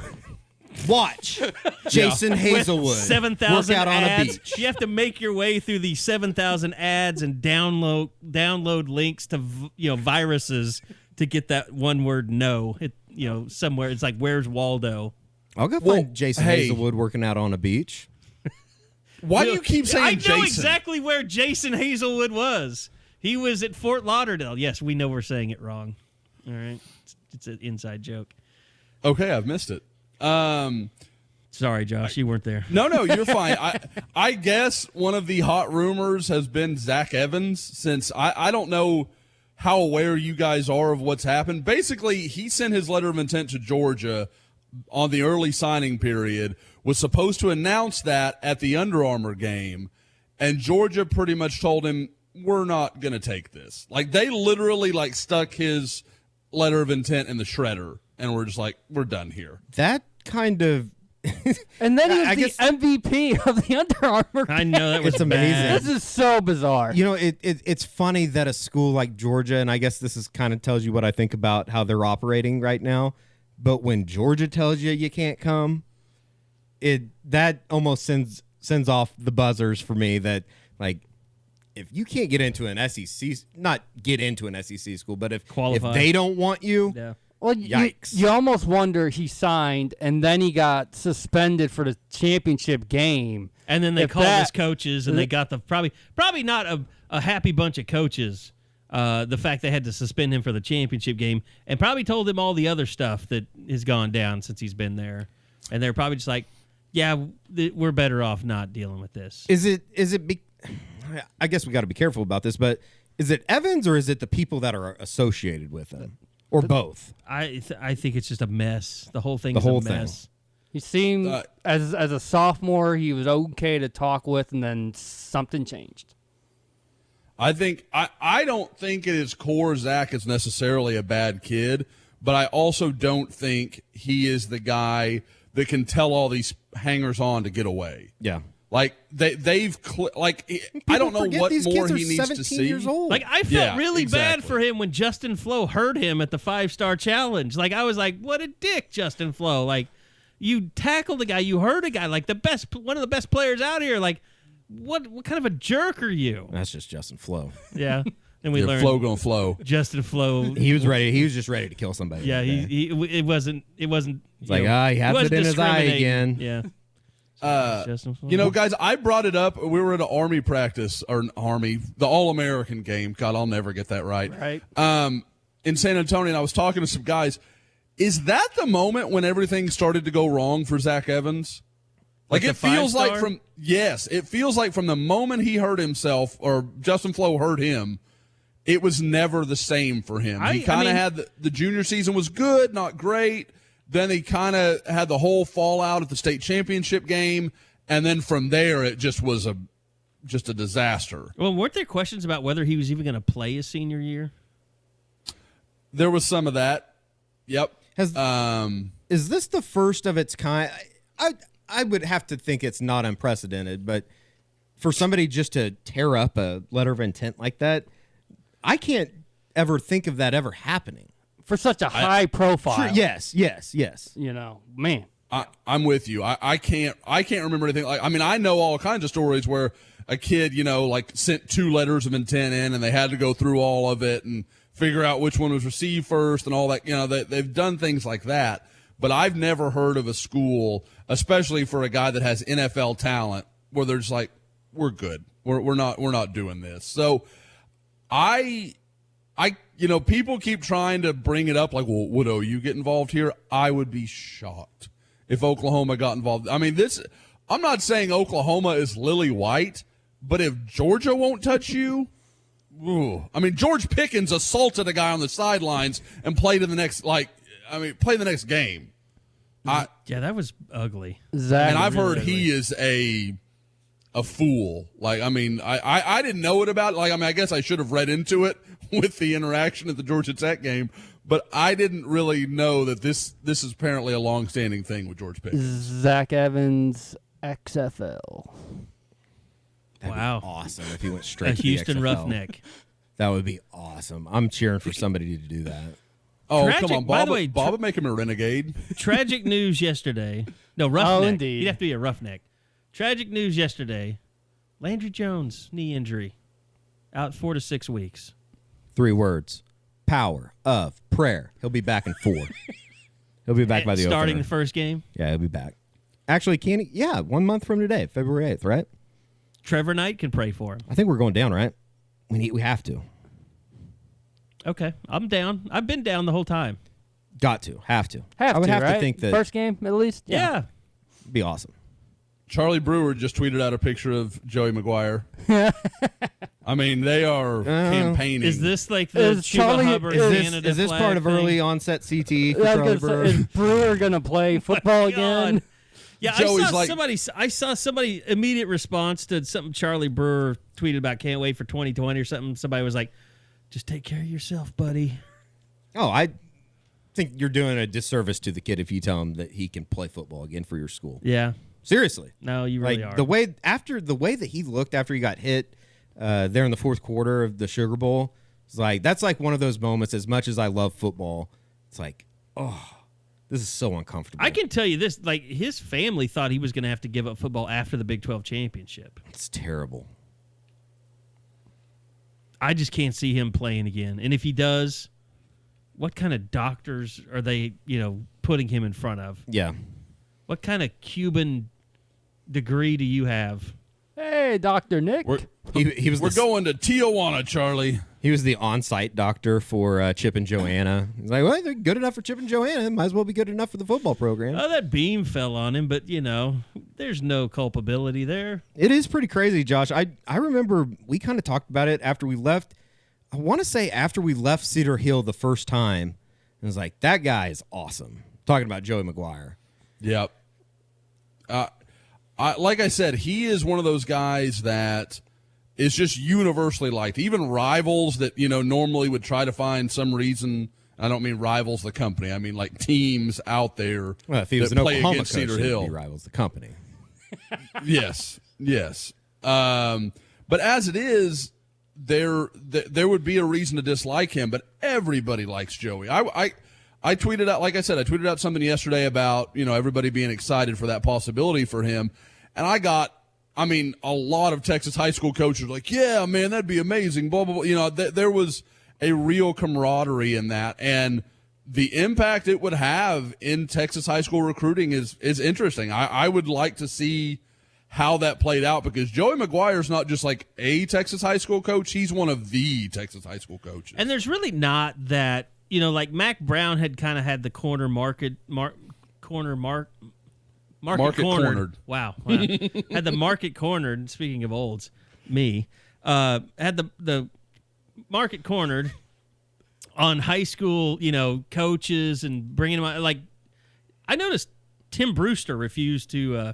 Speaker 3: Watch Jason Hazelwood
Speaker 2: 7,000
Speaker 3: work out on a
Speaker 2: ads.
Speaker 3: beach.
Speaker 2: You have to make your way through the 7,000 ads and download links to viruses to get that one word no. Somewhere it's like, where's Waldo?
Speaker 3: I'll go find Jason Hazelwood working out on a beach.
Speaker 5: Why do you keep saying Jason?
Speaker 2: I know exactly where Jason Hazelwood was. He was at Fort Lauderdale. Yes, we know we're saying it wrong. All right. It's an inside joke.
Speaker 5: Okay, I've missed it.
Speaker 2: Sorry, Josh, you weren't there.
Speaker 5: No, you're fine. I guess one of the hot rumors has been Zach Evans, since I don't know how aware you guys are of what's happened. Basically, he sent his letter of intent to Georgia on the early signing period, was supposed to announce that at the Under Armour game, and Georgia pretty much told him, we're not going to take this. Like, they literally stuck his letter of intent in the shredder, and we're just like, we're done here.
Speaker 3: That kind of
Speaker 4: And then he was
Speaker 3: I
Speaker 4: the
Speaker 3: guess-
Speaker 4: MVP of the Under Armour.
Speaker 2: I know that was
Speaker 3: It's amazing.
Speaker 2: bad.
Speaker 4: This is so bizarre.
Speaker 3: You know, it's funny that a school like Georgia, and I guess this is kind of tells you what I think about how they're operating right now. But when Georgia tells you can't come, that almost sends off the buzzers for me. That like, if you can't get into an SEC, not get into an SEC school, but if
Speaker 2: Qualify.
Speaker 3: they don't want you,
Speaker 2: Yeah.
Speaker 4: Well,
Speaker 3: yikes.
Speaker 4: you almost wonder he signed and then he got suspended for the championship game.
Speaker 2: And then they
Speaker 4: If
Speaker 2: called
Speaker 4: that-
Speaker 2: his coaches, and they got the probably not a happy bunch of coaches. The fact they had to suspend him for the championship game, and probably told him all the other stuff that has gone down since he's been there, and they're probably just like, "Yeah, we're better off not dealing with this."
Speaker 3: Is it? I guess we got to be careful about this, but is it Evans or is it the people that are associated with him, or both?
Speaker 2: I think it's just a mess. The whole thing
Speaker 3: The
Speaker 2: is
Speaker 3: whole
Speaker 2: a
Speaker 3: thing.
Speaker 2: mess.
Speaker 4: He seemed as a sophomore, he was okay to talk with, and then something changed.
Speaker 5: I don't think at his core Zach is necessarily a bad kid, but I also don't think he is the guy that can tell all these hangers on to get away.
Speaker 3: Yeah.
Speaker 5: Like I don't know
Speaker 3: forget
Speaker 5: what
Speaker 3: these
Speaker 5: more
Speaker 3: kids are
Speaker 5: he needs to
Speaker 3: 17
Speaker 5: see.
Speaker 3: years old.
Speaker 2: Like, I felt
Speaker 5: Yeah,
Speaker 2: really bad
Speaker 5: exactly.
Speaker 2: for him when Justin Flo hurt him at the 5-star challenge. Like, I was like, what a dick, Justin Flo. Like, you tackled a guy, you hurt a guy, like one of the best players out here. Like, what kind of a jerk are you?
Speaker 3: That's just Justin Flo.
Speaker 2: Yeah. And we
Speaker 5: Your
Speaker 2: learned
Speaker 5: flow gonna flow.
Speaker 2: Justin Flo.
Speaker 3: He was ready. He was just ready to kill somebody.
Speaker 2: Yeah,
Speaker 3: that day.
Speaker 2: it wasn't.
Speaker 3: It's like, he has it in his eye again.
Speaker 2: Yeah. Justin Flo.
Speaker 5: You know, guys, I brought it up. We were at an Army practice, the All-American game. God, I'll never get that right.
Speaker 4: Right.
Speaker 5: In San Antonio, and I was talking to some guys. Is that the moment when everything started to go wrong for Zach Evans? Like
Speaker 2: the
Speaker 5: it feels like
Speaker 2: 5-star?
Speaker 5: it feels like from the moment he hurt himself or Justin Flo hurt him, it was never the same for him. He kind of had the junior season was good, not great. Then he kind of had the whole fallout at the state championship game, and then from there it just was a disaster.
Speaker 2: Well, weren't there questions about whether he was even going to play his senior year?
Speaker 5: There was some of that. Yep.
Speaker 3: Is this the first of its kind? I would have to think it's not unprecedented, but for somebody just to tear up a letter of intent like that, I can't ever think of that ever happening.
Speaker 4: For such a high profile.
Speaker 3: Sure, yes.
Speaker 4: You know, man.
Speaker 5: I'm with you. I can't remember anything. Like, I mean, I know all kinds of stories where a kid, like sent 2 letters of intent in, and they had to go through all of it and figure out which one was received first and all that. They've done things like that. But I've never heard of a school, especially for a guy that has NFL talent, where they're just like, we're good. We're not doing this. So people keep trying to bring it up like, well, would OU get involved here? I would be shocked if Oklahoma got involved. I mean, I'm not saying Oklahoma is lily white, but if Georgia won't touch you, ooh. I mean, George Pickens assaulted a guy on the sidelines and played in the next game.
Speaker 2: Yeah, that was ugly.
Speaker 4: Zach,
Speaker 5: And I've heard
Speaker 2: really
Speaker 5: he is a fool. Like, I mean, I didn't know it about it. Like, I mean, I guess I should have read into it with the interaction at the Georgia Tech game, but I didn't really know that this is apparently a long-standing thing with George Pickens.
Speaker 4: Zach Evans, XFL.
Speaker 3: That'd
Speaker 2: Wow.
Speaker 3: be awesome if he went straight
Speaker 2: A
Speaker 3: to the
Speaker 2: Houston
Speaker 3: XFL.
Speaker 2: Roughneck.
Speaker 3: That would be awesome. I'm cheering for somebody to do that.
Speaker 5: Oh,
Speaker 2: Tragic-
Speaker 5: come on.
Speaker 2: by
Speaker 5: Bob,
Speaker 2: the way,
Speaker 5: Bob would make him a renegade.
Speaker 2: Tragic news yesterday. No, Roughneck.
Speaker 4: Oh, indeed.
Speaker 2: You'd have to be a Roughneck. Tragic news yesterday. Landry Jones, knee injury. Out 4 to 6 weeks.
Speaker 3: 3 words. Power of prayer. He'll be back in 4. He'll be back by the
Speaker 2: Starting
Speaker 3: opener.
Speaker 2: the first game.
Speaker 3: Yeah, he'll be back. Actually, can he? Yeah, 1 month from today, February 8th, right?
Speaker 2: Trevor Knight can pray for him.
Speaker 3: I think we're going down, right? We have to.
Speaker 2: Okay, I'm down. I've been down the whole time.
Speaker 3: Got to. Have to.
Speaker 4: Have
Speaker 3: I would
Speaker 4: to,
Speaker 3: have
Speaker 4: right?
Speaker 3: to think that
Speaker 4: First game, at least?
Speaker 2: Yeah.
Speaker 3: it'd be awesome.
Speaker 5: Charlie Brewer just tweeted out a picture of Joey Maguire. I mean, they are campaigning.
Speaker 2: Is this like the
Speaker 4: Is
Speaker 2: Chuba
Speaker 4: Charlie-
Speaker 2: Hubbard
Speaker 4: is
Speaker 2: Canada
Speaker 3: Is this
Speaker 2: flag
Speaker 3: part of
Speaker 2: thing?
Speaker 3: early onset CTE for
Speaker 4: Yeah, I
Speaker 3: Charlie
Speaker 4: was gonna
Speaker 3: Brewer?
Speaker 4: say, is Brewer going to play football again?
Speaker 2: God. Yeah,
Speaker 5: Joey's
Speaker 2: I saw somebody immediate response to something Charlie Brewer tweeted about can't wait for 2020 or something. Somebody was like, just take care of yourself, buddy.
Speaker 3: Oh, think you're doing a disservice to the kid if you tell him that he can play football again for your school.
Speaker 2: Yeah.
Speaker 3: Seriously.
Speaker 2: No, you really are.
Speaker 3: The way that he looked after he got hit there in the fourth quarter of the Sugar Bowl, it's like that's like one of those moments. As much as I love football, it's like, oh, this is so uncomfortable.
Speaker 2: I can tell you this: like his family thought he was going to have to give up football after the Big 12 championship.
Speaker 3: It's terrible.
Speaker 2: I just can't see him playing again. And if he does, what kind of doctors are they, putting him in front of?
Speaker 3: Yeah.
Speaker 2: What kind of Cuban degree do you have?
Speaker 4: Hey, Dr. Nick.
Speaker 3: He was
Speaker 5: We're going to Tijuana, Charlie.
Speaker 3: He was the on-site doctor for Chip and Joanna. He's like, well, they're good enough for Chip and Joanna. Might as well be good enough for the football program.
Speaker 2: Oh, that beam fell on him, but, there's no culpability there.
Speaker 3: It is pretty crazy, Josh. I remember we kind of talked about it after we left. I want to say after we left Cedar Hill the first time. It was like, that guy is awesome. Talking about Joey McGuire.
Speaker 5: Yep. Like I said, he is one of those guys that is just universally liked. Even rivals that, normally would try to find some reason. I don't mean rivals the company. I mean like teams out there
Speaker 3: Well, if he was
Speaker 5: that
Speaker 3: an
Speaker 5: play
Speaker 3: Oklahoma
Speaker 5: against
Speaker 3: coach,
Speaker 5: Cedar
Speaker 3: he'd
Speaker 5: Hill.
Speaker 3: be rivals the company.
Speaker 5: Yes. But as it is, there would be a reason to dislike him, but everybody likes Joey. I tweeted out, like I said, I tweeted out something yesterday about, everybody being excited for that possibility for him. And I got, a lot of Texas high school coaches were like, yeah, man, that'd be amazing, blah, blah, blah. There was a real camaraderie in that. And the impact it would have in Texas high school recruiting is interesting. I would like to see how that played out because Joey McGuire is not just like a Texas high school coach. He's one of the Texas high school coaches.
Speaker 2: And there's really not that, like Mac Brown had kind of had the market cornered. Wow. Had the market cornered. Speaking of olds, had the market cornered on high school, coaches and bringing them out. Like, I noticed Tim Brewster refused to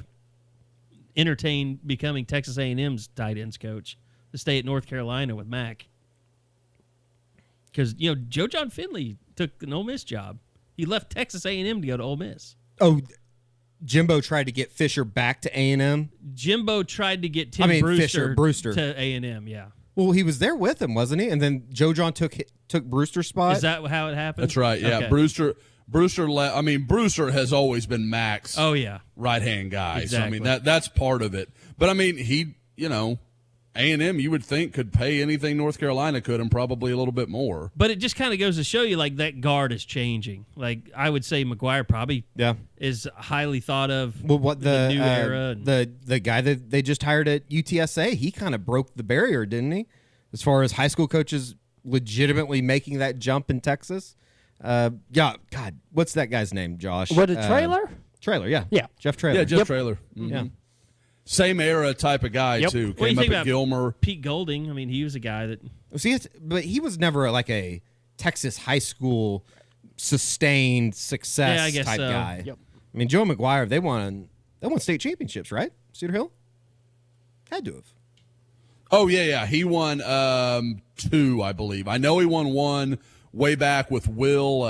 Speaker 2: entertain becoming Texas A&M's tight ends coach to stay at North Carolina with Mac. Because, Joe John Finley took an Ole Miss job. He left Texas A&M to go to Ole Miss.
Speaker 3: Oh, Jimbo tried to get Fisher back to A&M.
Speaker 2: Jimbo tried to get Brewster to A&M, yeah.
Speaker 3: Well, he was there with him, wasn't he? And then Joe John took Brewster's spot.
Speaker 2: Is that how it happened?
Speaker 5: That's right, yeah.
Speaker 2: Okay.
Speaker 5: Brewster has always been Mac's right-hand guy.
Speaker 2: Exactly.
Speaker 5: So, that's part of it. But, he, A&M, you would think, could pay anything North Carolina could and probably a little bit more.
Speaker 2: But it just kind of goes to show you, like, that guard is changing. Like, I would say McGuire probably is highly thought of
Speaker 3: well, what the
Speaker 2: new era.
Speaker 3: The guy that they just hired at UTSA, he kind of broke the barrier, didn't he? As far as high school coaches legitimately making that jump in Texas. God, what's that guy's name, Josh?
Speaker 4: What, a Traylor?
Speaker 3: Traylor, yeah.
Speaker 4: Yeah.
Speaker 3: Jeff Traylor.
Speaker 5: Yeah, Jeff Traylor. Mm-hmm.
Speaker 3: Yeah.
Speaker 5: Same era type of guy, too.
Speaker 2: What do you
Speaker 5: Came
Speaker 2: think
Speaker 5: up at
Speaker 2: about
Speaker 5: Gilmer.
Speaker 2: Pete Golding? He was a guy that...
Speaker 3: See, but he was never like a Texas high school sustained success type guy.
Speaker 4: Yep.
Speaker 3: Joe McGuire, they won state championships, right? Cedar Hill? Had to have.
Speaker 5: Oh, yeah. He won 2, I believe. I know he won 1 way back with Will.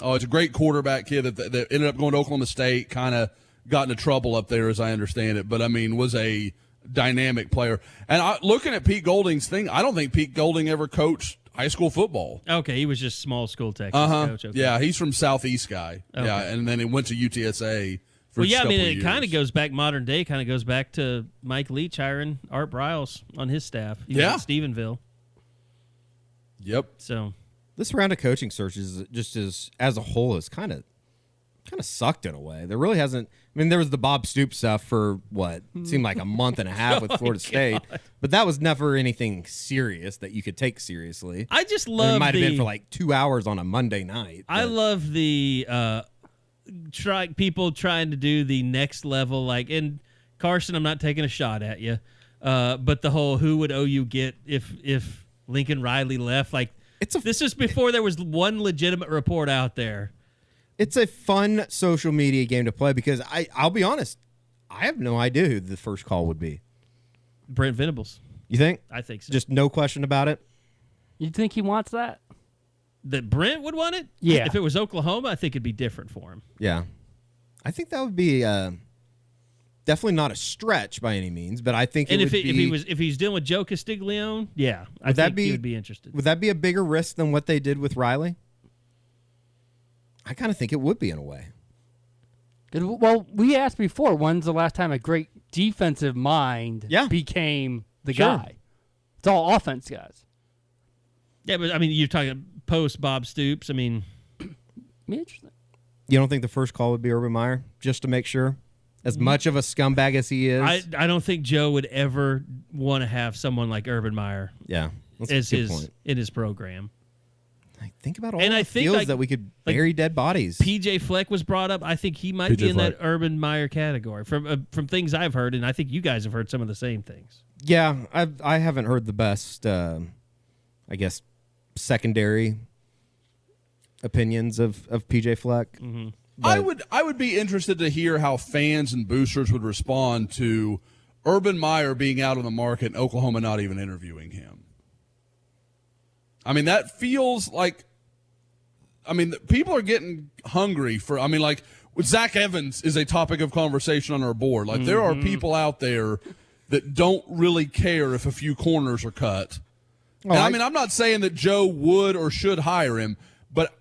Speaker 5: It's a great quarterback kid that ended up going to Oklahoma State, kind of got into trouble up there, as I understand it. But, was a dynamic player. And looking at Pete Golding's thing, I don't think Pete Golding ever coached high school football.
Speaker 2: Okay, he was just small school Texas coach. Okay.
Speaker 5: Yeah, he's from Southeast guy.
Speaker 2: Okay.
Speaker 5: Yeah, and then he went to UTSA for
Speaker 2: a couple
Speaker 5: years.
Speaker 2: It kind of goes back modern day, kind of goes back to Mike Leach hiring Art Briles on his staff. He was at Stephenville.
Speaker 5: Yep.
Speaker 2: So
Speaker 3: this round of coaching searches just as a whole is kind of sucked in a way. There really hasn't. There was the Bob Stoops stuff for what seemed like a month and a half with Florida State, but that was never anything serious that you could take seriously.
Speaker 2: I just love
Speaker 3: it might have been for like 2 hours on a Monday night.
Speaker 2: I love the people trying to do the next level, and Carson, I'm not taking a shot at you, but the whole who would OU get if Lincoln Riley left, this is before there was one legitimate report out there.
Speaker 3: It's a fun social media game to play because I'll be honest, I have no idea who the first call would be.
Speaker 2: Brent Venables.
Speaker 3: You think?
Speaker 2: I think so.
Speaker 3: Just no question about it?
Speaker 4: You think he wants that?
Speaker 2: that Brent would want it.
Speaker 4: Yeah.
Speaker 2: If it was Oklahoma, I think it'd be different for him.
Speaker 3: Yeah. I think that would be definitely not a stretch by any means, but I think
Speaker 2: And
Speaker 3: if
Speaker 2: he's dealing with Joe Castiglione, yeah, I think he would be interested.
Speaker 3: Would that be a bigger risk than what they did with Riley? I kind of think it would be in a way.
Speaker 4: Well, we asked before, when's the last time a great defensive mind became the guy? It's all offense guys.
Speaker 2: Yeah, but I mean, you're talking post Bob Stoops. I mean,
Speaker 4: interesting.
Speaker 3: You don't think the first call would be Urban Meyer, just to make sure? As much of a scumbag as he is?
Speaker 2: I don't think Joe would ever want to have someone like Urban Meyer
Speaker 3: that's a good point.
Speaker 2: in his program.
Speaker 3: Think about all
Speaker 2: And
Speaker 3: the
Speaker 2: I think,
Speaker 3: fields that we could bury dead bodies.
Speaker 2: PJ Fleck was brought up. I think he might be in that Urban Meyer category from things I've heard, and I think you guys have heard some of the same things.
Speaker 3: Yeah, I haven't heard the best, I guess, secondary opinions of PJ Fleck.
Speaker 2: Mm-hmm.
Speaker 5: I would be interested to hear how fans and boosters would respond to Urban Meyer being out on the market and Oklahoma not even interviewing him. I mean, that feels like, people are getting hungry for, like, Zach Evans is a topic of conversation on our board. Like, there are people out there that don't really care if a few corners are cut. And, I'm not saying that Joe would or should hire him, but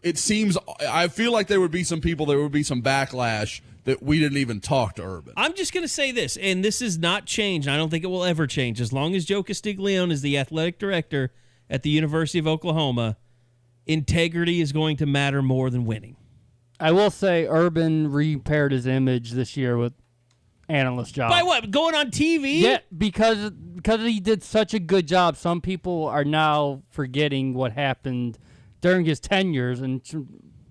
Speaker 5: it seems, I feel like there would be some people, there would be some backlash that we didn't even talk to Urban.
Speaker 2: I'm just going to say this, and this is not changed. I don't think it will ever change. As long as Joe Castiglione is the athletic director at the University of Oklahoma, integrity is going to matter more than winning.
Speaker 4: I will say Urban repaired his image this year with analyst job.
Speaker 2: By what? Going on TV?
Speaker 4: Yeah, because he did such a good job. Some people are now forgetting what happened during his tenures and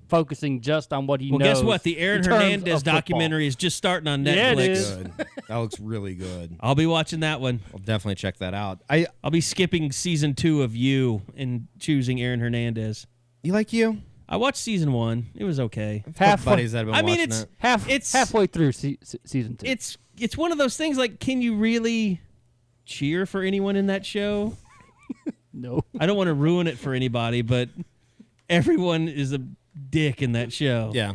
Speaker 4: focusing just on what he knows.
Speaker 2: Well, guess what? The Aaron Hernandez documentary is just starting on Netflix.
Speaker 4: Yeah, it is.
Speaker 3: Good. That looks really good.
Speaker 2: I'll be watching that one.
Speaker 3: I'll definitely check that out.
Speaker 2: I'll be skipping season 2 of You and choosing Aaron Hernandez.
Speaker 3: You like You?
Speaker 2: I watched season 1. It was okay.
Speaker 3: Buddies that have been watching
Speaker 2: it's
Speaker 3: it.
Speaker 2: it's
Speaker 4: halfway through season 2.
Speaker 2: It's one of those things like, can you really cheer for anyone in that show?
Speaker 4: No.
Speaker 2: I don't want to ruin it for anybody, but everyone is a dick in that show.
Speaker 3: Yeah.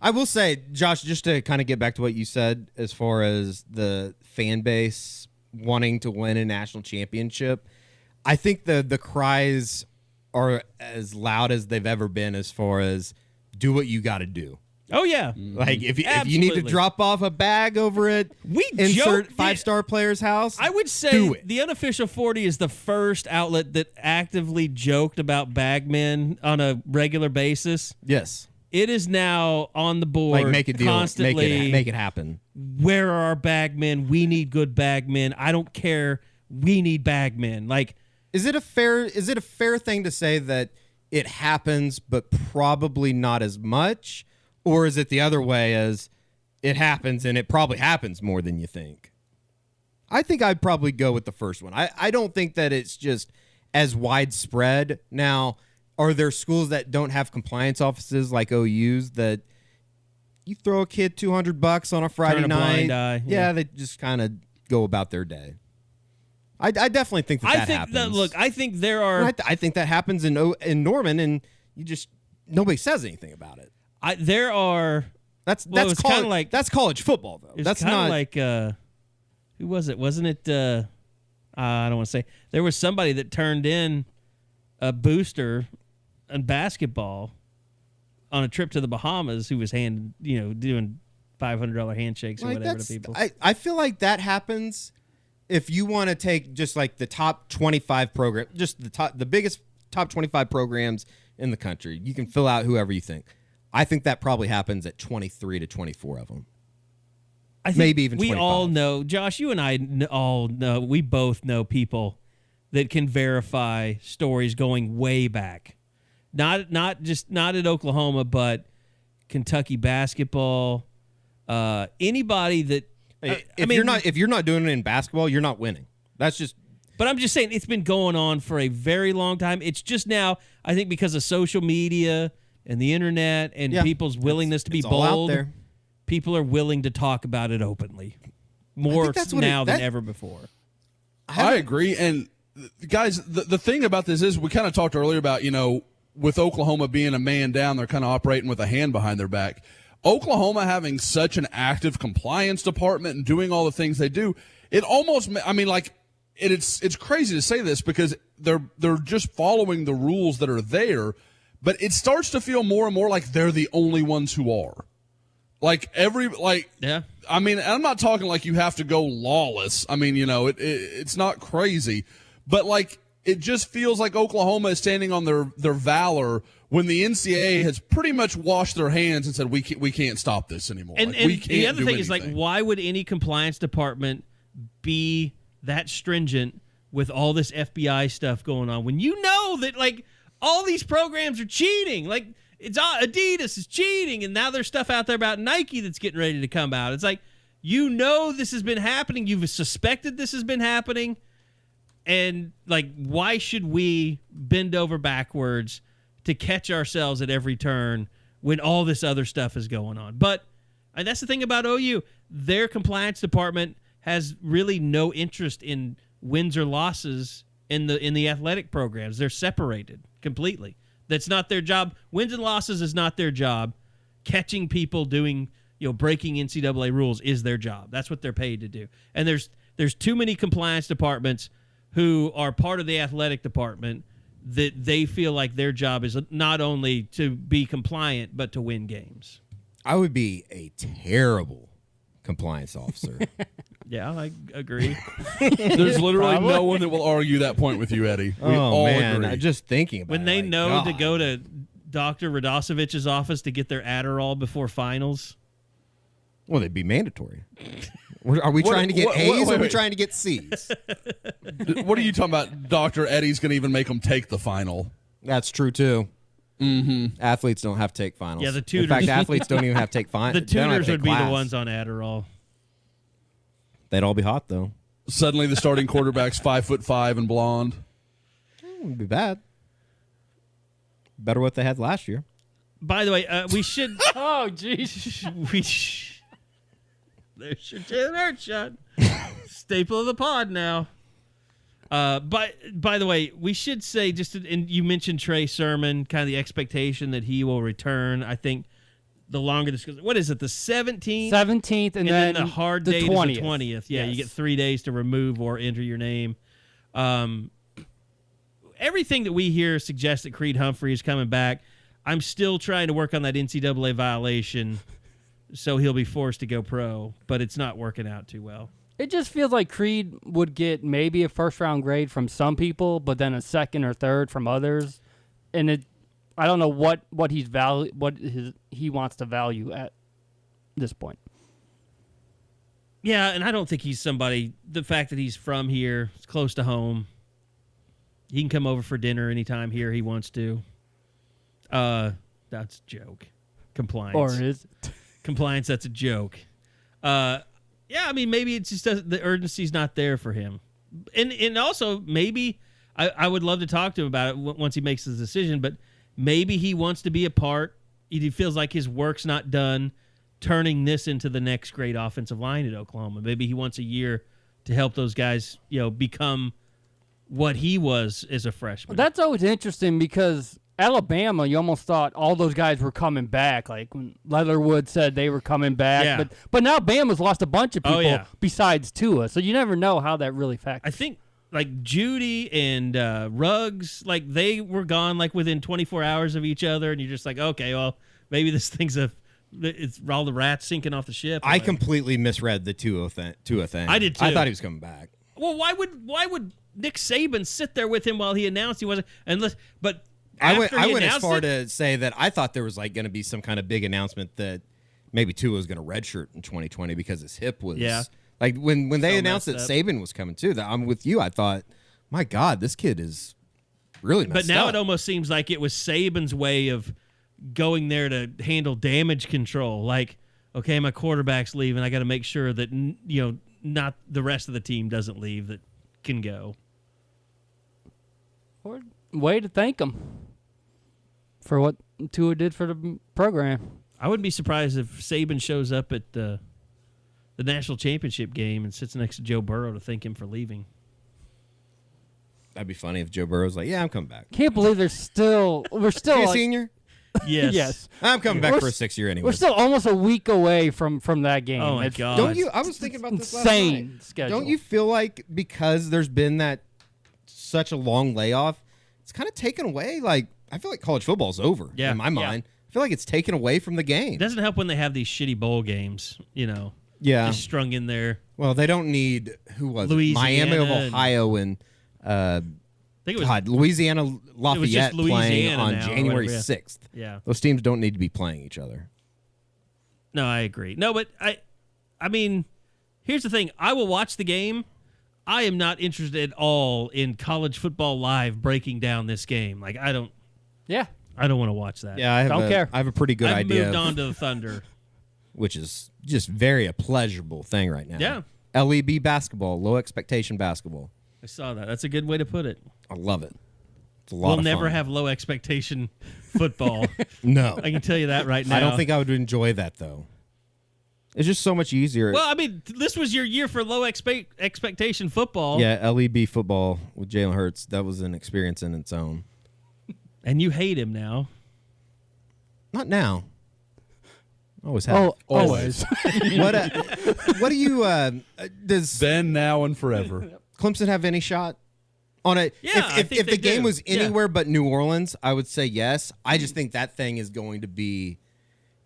Speaker 3: I will say, Josh, just to kind of get back to what you said as far as the fan base wanting to win a national championship, I think the cries are as loud as they've ever been as far as do what you got to do.
Speaker 2: Oh, yeah.
Speaker 3: Like, if you need to drop off a bag over at insert five-star player's house,
Speaker 2: I would say the Unofficial 40 is the first outlet that actively joked about bagmen on a regular basis.
Speaker 3: Yes.
Speaker 2: It is now on the board.
Speaker 3: Like, make a deal.
Speaker 2: Constantly.
Speaker 3: Make it happen.
Speaker 2: Where are our bagmen? We need good bagmen. I don't care. We need bagmen. Like,
Speaker 3: is it a fair thing to say that it happens, but probably not as much? Or is it the other way, as it happens and it probably happens more than you think? I think I'd probably go with the first one. I don't think that it's just as widespread. Now, are there schools that don't have compliance offices like OU's that you throw a kid $200 on a Friday
Speaker 2: Turn a
Speaker 3: night?
Speaker 2: blind eye.
Speaker 3: Yeah, they just kind of go about their day. I definitely think that happens.
Speaker 2: I think there are.
Speaker 3: I think that happens in Norman, and nobody says anything about it.
Speaker 2: There are.
Speaker 3: That's
Speaker 2: college,
Speaker 3: that's college football, though.
Speaker 2: That's not like who was it? Wasn't it? I don't want to say. There was somebody that turned in a booster in basketball on a trip to the Bahamas who was doing $500 handshakes or whatever to people.
Speaker 3: I feel like that happens if you want to take just like the top 25 program, just the biggest top 25 programs in the country. You can fill out whoever you think. I think that probably happens at 23 to 24 of them.
Speaker 2: I think
Speaker 3: maybe even 25.
Speaker 2: We all know, Josh, you and I all know, we both know people that can verify stories going way back. Not at Oklahoma, but Kentucky basketball. Anybody that
Speaker 3: if you're not doing it in basketball, you're not winning. That's just.
Speaker 2: But I'm just saying it's been going on for a very long time. It's just now, I think, because of social media and the internet and people's willingness to be bold,
Speaker 3: all out there.
Speaker 2: People are willing to talk about it openly more now than ever before.
Speaker 5: I agree, and guys, the thing about this is we kind of talked earlier about, with Oklahoma being a man down, they're kind of operating with a hand behind their back. Oklahoma having such an active compliance department and doing all the things they do, it almost, it's crazy to say this because they're just following the rules that are there, but it starts to feel more and more like they're the only ones who are.
Speaker 2: Yeah.
Speaker 5: I'm not talking like you have to go lawless. It's not crazy, but it just feels like Oklahoma is standing on their valor when the NCAA has pretty much washed their hands and said we can't stop this anymore.
Speaker 2: And
Speaker 5: we can't
Speaker 2: the other
Speaker 5: do
Speaker 2: thing
Speaker 5: anything.
Speaker 2: is why would any compliance department be that stringent with all this FBI stuff going on when you know that all these programs are cheating? It's Adidas is cheating, and now there's stuff out there about Nike that's getting ready to come out. It's this has been happening. You've suspected this has been happening. And, why should we bend over backwards to catch ourselves at every turn when all this other stuff is going on? But and that's the thing about OU. Their compliance department has really no interest in wins or losses in the athletic programs. They're separated completely. That's not their job. Wins and losses is not their job. Catching people doing, breaking NCAA rules is their job. That's what they're paid to do. And there's too many compliance departments who are part of the athletic department that they feel like their job is not only to be compliant, but to win games.
Speaker 3: I would be a terrible compliance officer.
Speaker 2: Yeah, I agree.
Speaker 5: There's literally no one that will argue that point with you, Eddie. We all agree.
Speaker 3: Just thinking about
Speaker 2: When they know to go to Dr. Radosevich's office to get their Adderall before finals.
Speaker 3: Well, they'd be mandatory. Are we trying to get A's or are we trying to get C's?
Speaker 5: What are you talking about? Dr. Eddie's going to even make them take the final.
Speaker 3: That's true, too. Mm-hmm. Athletes don't have to take finals.
Speaker 2: Yeah, the tutors.
Speaker 3: In fact, athletes don't even have to take finals.
Speaker 2: The tutors would be the ones on Adderall.
Speaker 3: They'd all be hot, though.
Speaker 5: Suddenly the starting quarterback's 5'5" and blonde.
Speaker 3: Wouldn't be bad. Better what they had last year.
Speaker 2: By the way, we should...
Speaker 4: Oh, jeez.
Speaker 2: There's your nerd shot. Staple of the pod now. By the way, we should say, and you mentioned Trey Sermon, kind of the expectation that he will return. I think the longer this goes, what is it, the 17th?
Speaker 4: 17th, and then
Speaker 2: the hard
Speaker 4: the
Speaker 2: date
Speaker 4: 20th.
Speaker 2: is the 20th. Yeah,
Speaker 4: Yes.
Speaker 2: you get 3 days to remove or enter your name. Everything that we hear suggests that Creed Humphrey is coming back. I'm still trying to work on that NCAA violation, so he'll be forced to go pro, but it's not working out too well.
Speaker 4: It just feels like Creed would get maybe a first-round grade from some people, but then a second or third from others. And I don't know what he wants to value at this point.
Speaker 2: Yeah, and I don't think he's somebody. The fact that he's from here, it's close to home. He can come over for dinner anytime here he wants to. That's a joke. Compliance.
Speaker 4: Or is it?
Speaker 2: Compliance, that's a joke. Yeah, I mean, maybe it's just the urgency's not there for him. And also, maybe, I would love to talk to him about it once he makes his decision, but maybe he wants to be a part. He feels like his work's not done turning this into the next great offensive line at Oklahoma. Maybe he wants a year to help those guys, become what he was as a freshman.
Speaker 4: That's always interesting because Alabama, you almost thought all those guys were coming back. Like when Leatherwood said they were coming back.
Speaker 2: Yeah.
Speaker 4: But now Bama's lost a bunch of people besides Tua. So you never know how that really factors.
Speaker 2: I think Judy and Ruggs, they were gone within 24 hours of each other, and you're just like, okay, well, maybe this thing's it's all the rats sinking off the ship.
Speaker 3: I completely misread the Tua thing.
Speaker 2: I did too.
Speaker 3: I thought he was coming back.
Speaker 2: Well, why would Nick Saban sit there with him while he announced he wasn't? But
Speaker 3: I went as
Speaker 2: announced
Speaker 3: far
Speaker 2: it,
Speaker 3: to say that I thought there was going to be some kind of big announcement that maybe Tua was going to redshirt in 2020 because his hip was when they announced that Saban was coming too. That I'm with you. I thought, my God, this kid is really messed
Speaker 2: But now
Speaker 3: up.
Speaker 2: it almost seems like it was Saban's way of going there to handle damage control. Okay, my quarterback's leaving. I got to make sure that not the rest of the team doesn't leave that can go.
Speaker 4: Or way to thank him for what Tua did for the program.
Speaker 2: I wouldn't be surprised if Saban shows up at the national championship game and sits next to Joe Burrow to thank him for leaving.
Speaker 3: That'd be funny if Joe Burrow's like, yeah, I'm coming back.
Speaker 4: Can't believe we're still
Speaker 3: You a
Speaker 4: like,
Speaker 3: senior?
Speaker 2: Yes.
Speaker 4: yes.
Speaker 3: I'm coming back for a 6th year anyway.
Speaker 4: We're still almost a week away from that game.
Speaker 2: Oh my
Speaker 4: It's
Speaker 2: God.
Speaker 3: Don't you? I was thinking about this last
Speaker 4: insane
Speaker 3: night.
Speaker 4: schedule.
Speaker 3: Don't you feel like because there's been such a long layoff, it's kind of taken away? Like, I feel like college football's over in my mind. I feel like it's taken away from the game.
Speaker 2: It doesn't help when they have these shitty bowl games,
Speaker 3: Yeah.
Speaker 2: just strung in there.
Speaker 3: Well, they don't need who was it?
Speaker 2: Louisiana
Speaker 3: Miami of Ohio and
Speaker 2: I think it was
Speaker 3: Louisiana Lafayette playing
Speaker 2: Louisiana
Speaker 3: on
Speaker 2: now, or
Speaker 3: January
Speaker 2: whatever,
Speaker 3: 6th.
Speaker 2: Yeah.
Speaker 3: Those teams don't need to be playing each other.
Speaker 2: No, I agree. No, but I mean, here's the thing. I will watch the game. I am not interested at all in college football live breaking down this game. Like, I don't want to watch that.
Speaker 3: Yeah, I
Speaker 4: Don't care.
Speaker 3: I have a pretty good
Speaker 2: I've
Speaker 3: idea.
Speaker 2: moved on to the Thunder.
Speaker 3: Which is just very a pleasurable thing right now.
Speaker 2: Yeah.
Speaker 3: LEB basketball, low expectation basketball.
Speaker 2: I saw that. That's a good way to put it.
Speaker 3: I love it. It's a lot
Speaker 2: We'll
Speaker 3: of
Speaker 2: never
Speaker 3: fun.
Speaker 2: have low expectation football.
Speaker 3: No.
Speaker 2: I can tell you that right now.
Speaker 3: I don't think I would enjoy that, though. It's just so much easier.
Speaker 2: Well, I mean, this was your year for low expectation football.
Speaker 3: Yeah, LEB football with Jalen Hurts, that was an experience in its own.
Speaker 2: And you hate him now.
Speaker 3: Not now. Always have.
Speaker 4: Oh, always.
Speaker 3: What do you does
Speaker 5: Then, now, and forever.
Speaker 3: Clemson have any shot on it?
Speaker 2: Yeah, I think
Speaker 3: if
Speaker 2: they
Speaker 3: the game
Speaker 2: do.
Speaker 3: was anywhere but New Orleans, I would say yes. I just think that thing is going to be.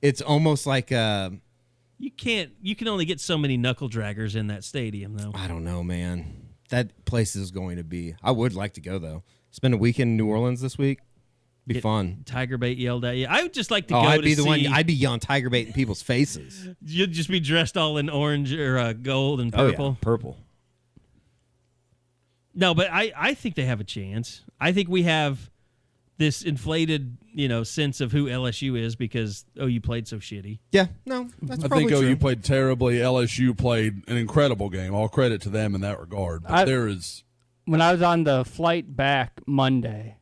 Speaker 3: It's almost like
Speaker 2: You can only get so many knuckle draggers in that stadium, though.
Speaker 3: I don't know, man. That place is going to be. I would like to go though. Spend a weekend in New Orleans this week. Be fun.
Speaker 2: Tiger bait yelled at you. I would just like to go
Speaker 3: I'd
Speaker 2: to
Speaker 3: be the
Speaker 2: see.
Speaker 3: one. I'd be yelling tiger bait in people's faces.
Speaker 2: You'd just be dressed all in orange or gold and
Speaker 3: Oh
Speaker 2: purple.
Speaker 3: yeah, purple.
Speaker 2: No, but I think they have a chance. I think we have this inflated, sense of who LSU is because OU played so shitty.
Speaker 3: Yeah, no, that's
Speaker 5: I
Speaker 3: probably
Speaker 5: think
Speaker 3: true.
Speaker 5: OU played terribly. LSU played an incredible game. All credit to them in that regard. But there is.
Speaker 4: When I was on the flight back Monday,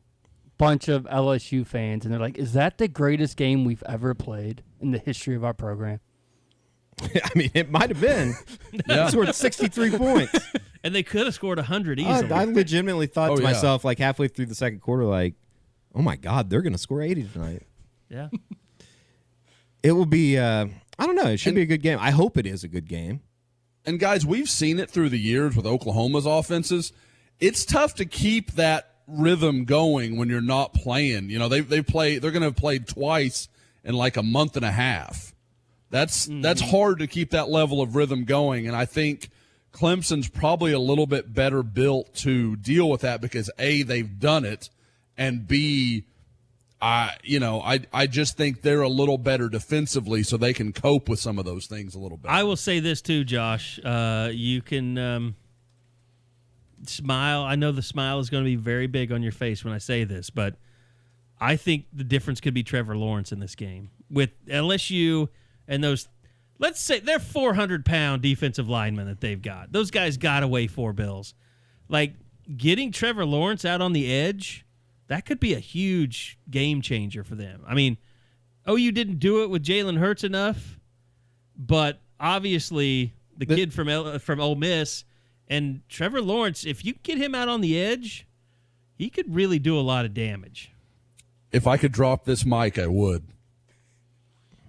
Speaker 4: bunch of LSU fans, and they're like, "Is that the greatest game we've ever played in the history of our program?"
Speaker 3: I mean, it might have been.
Speaker 5: Yeah.
Speaker 3: They scored 63 points.
Speaker 2: And they could have scored 100 easily.
Speaker 3: I legitimately thought to
Speaker 5: yeah.
Speaker 3: myself, like halfway through the second quarter, like, "Oh my God, they're going to score 80 tonight."
Speaker 2: Yeah.
Speaker 3: It will be. I don't know. It should be a good game. I hope it is a good game.
Speaker 5: And guys, we've seen it through the years with Oklahoma's offenses. It's tough to keep that rhythm going when you're not playing. They're going to have played twice in like a month and a half. That's hard to keep that level of rhythm going, and I think Clemson's probably a little bit better built to deal with that because A, they've done it, and B, I just think they're a little better defensively, so they can cope with some of those things a little bit.
Speaker 2: I will say this too, Josh. You can smile. I know the smile is going to be very big on your face when I say this, but I think the difference could be Trevor Lawrence in this game with LSU and those. Let's say they're 400-pound defensive linemen that they've got. Those guys got to weigh 4 bills. Like getting Trevor Lawrence out on the edge, that could be a huge game changer for them. I mean, OU didn't do it with Jalen Hurts enough, but obviously the kid from Ole Miss and Trevor Lawrence, if you get him out on the edge, he could really do a lot of damage.
Speaker 5: If I could drop this mic, I would.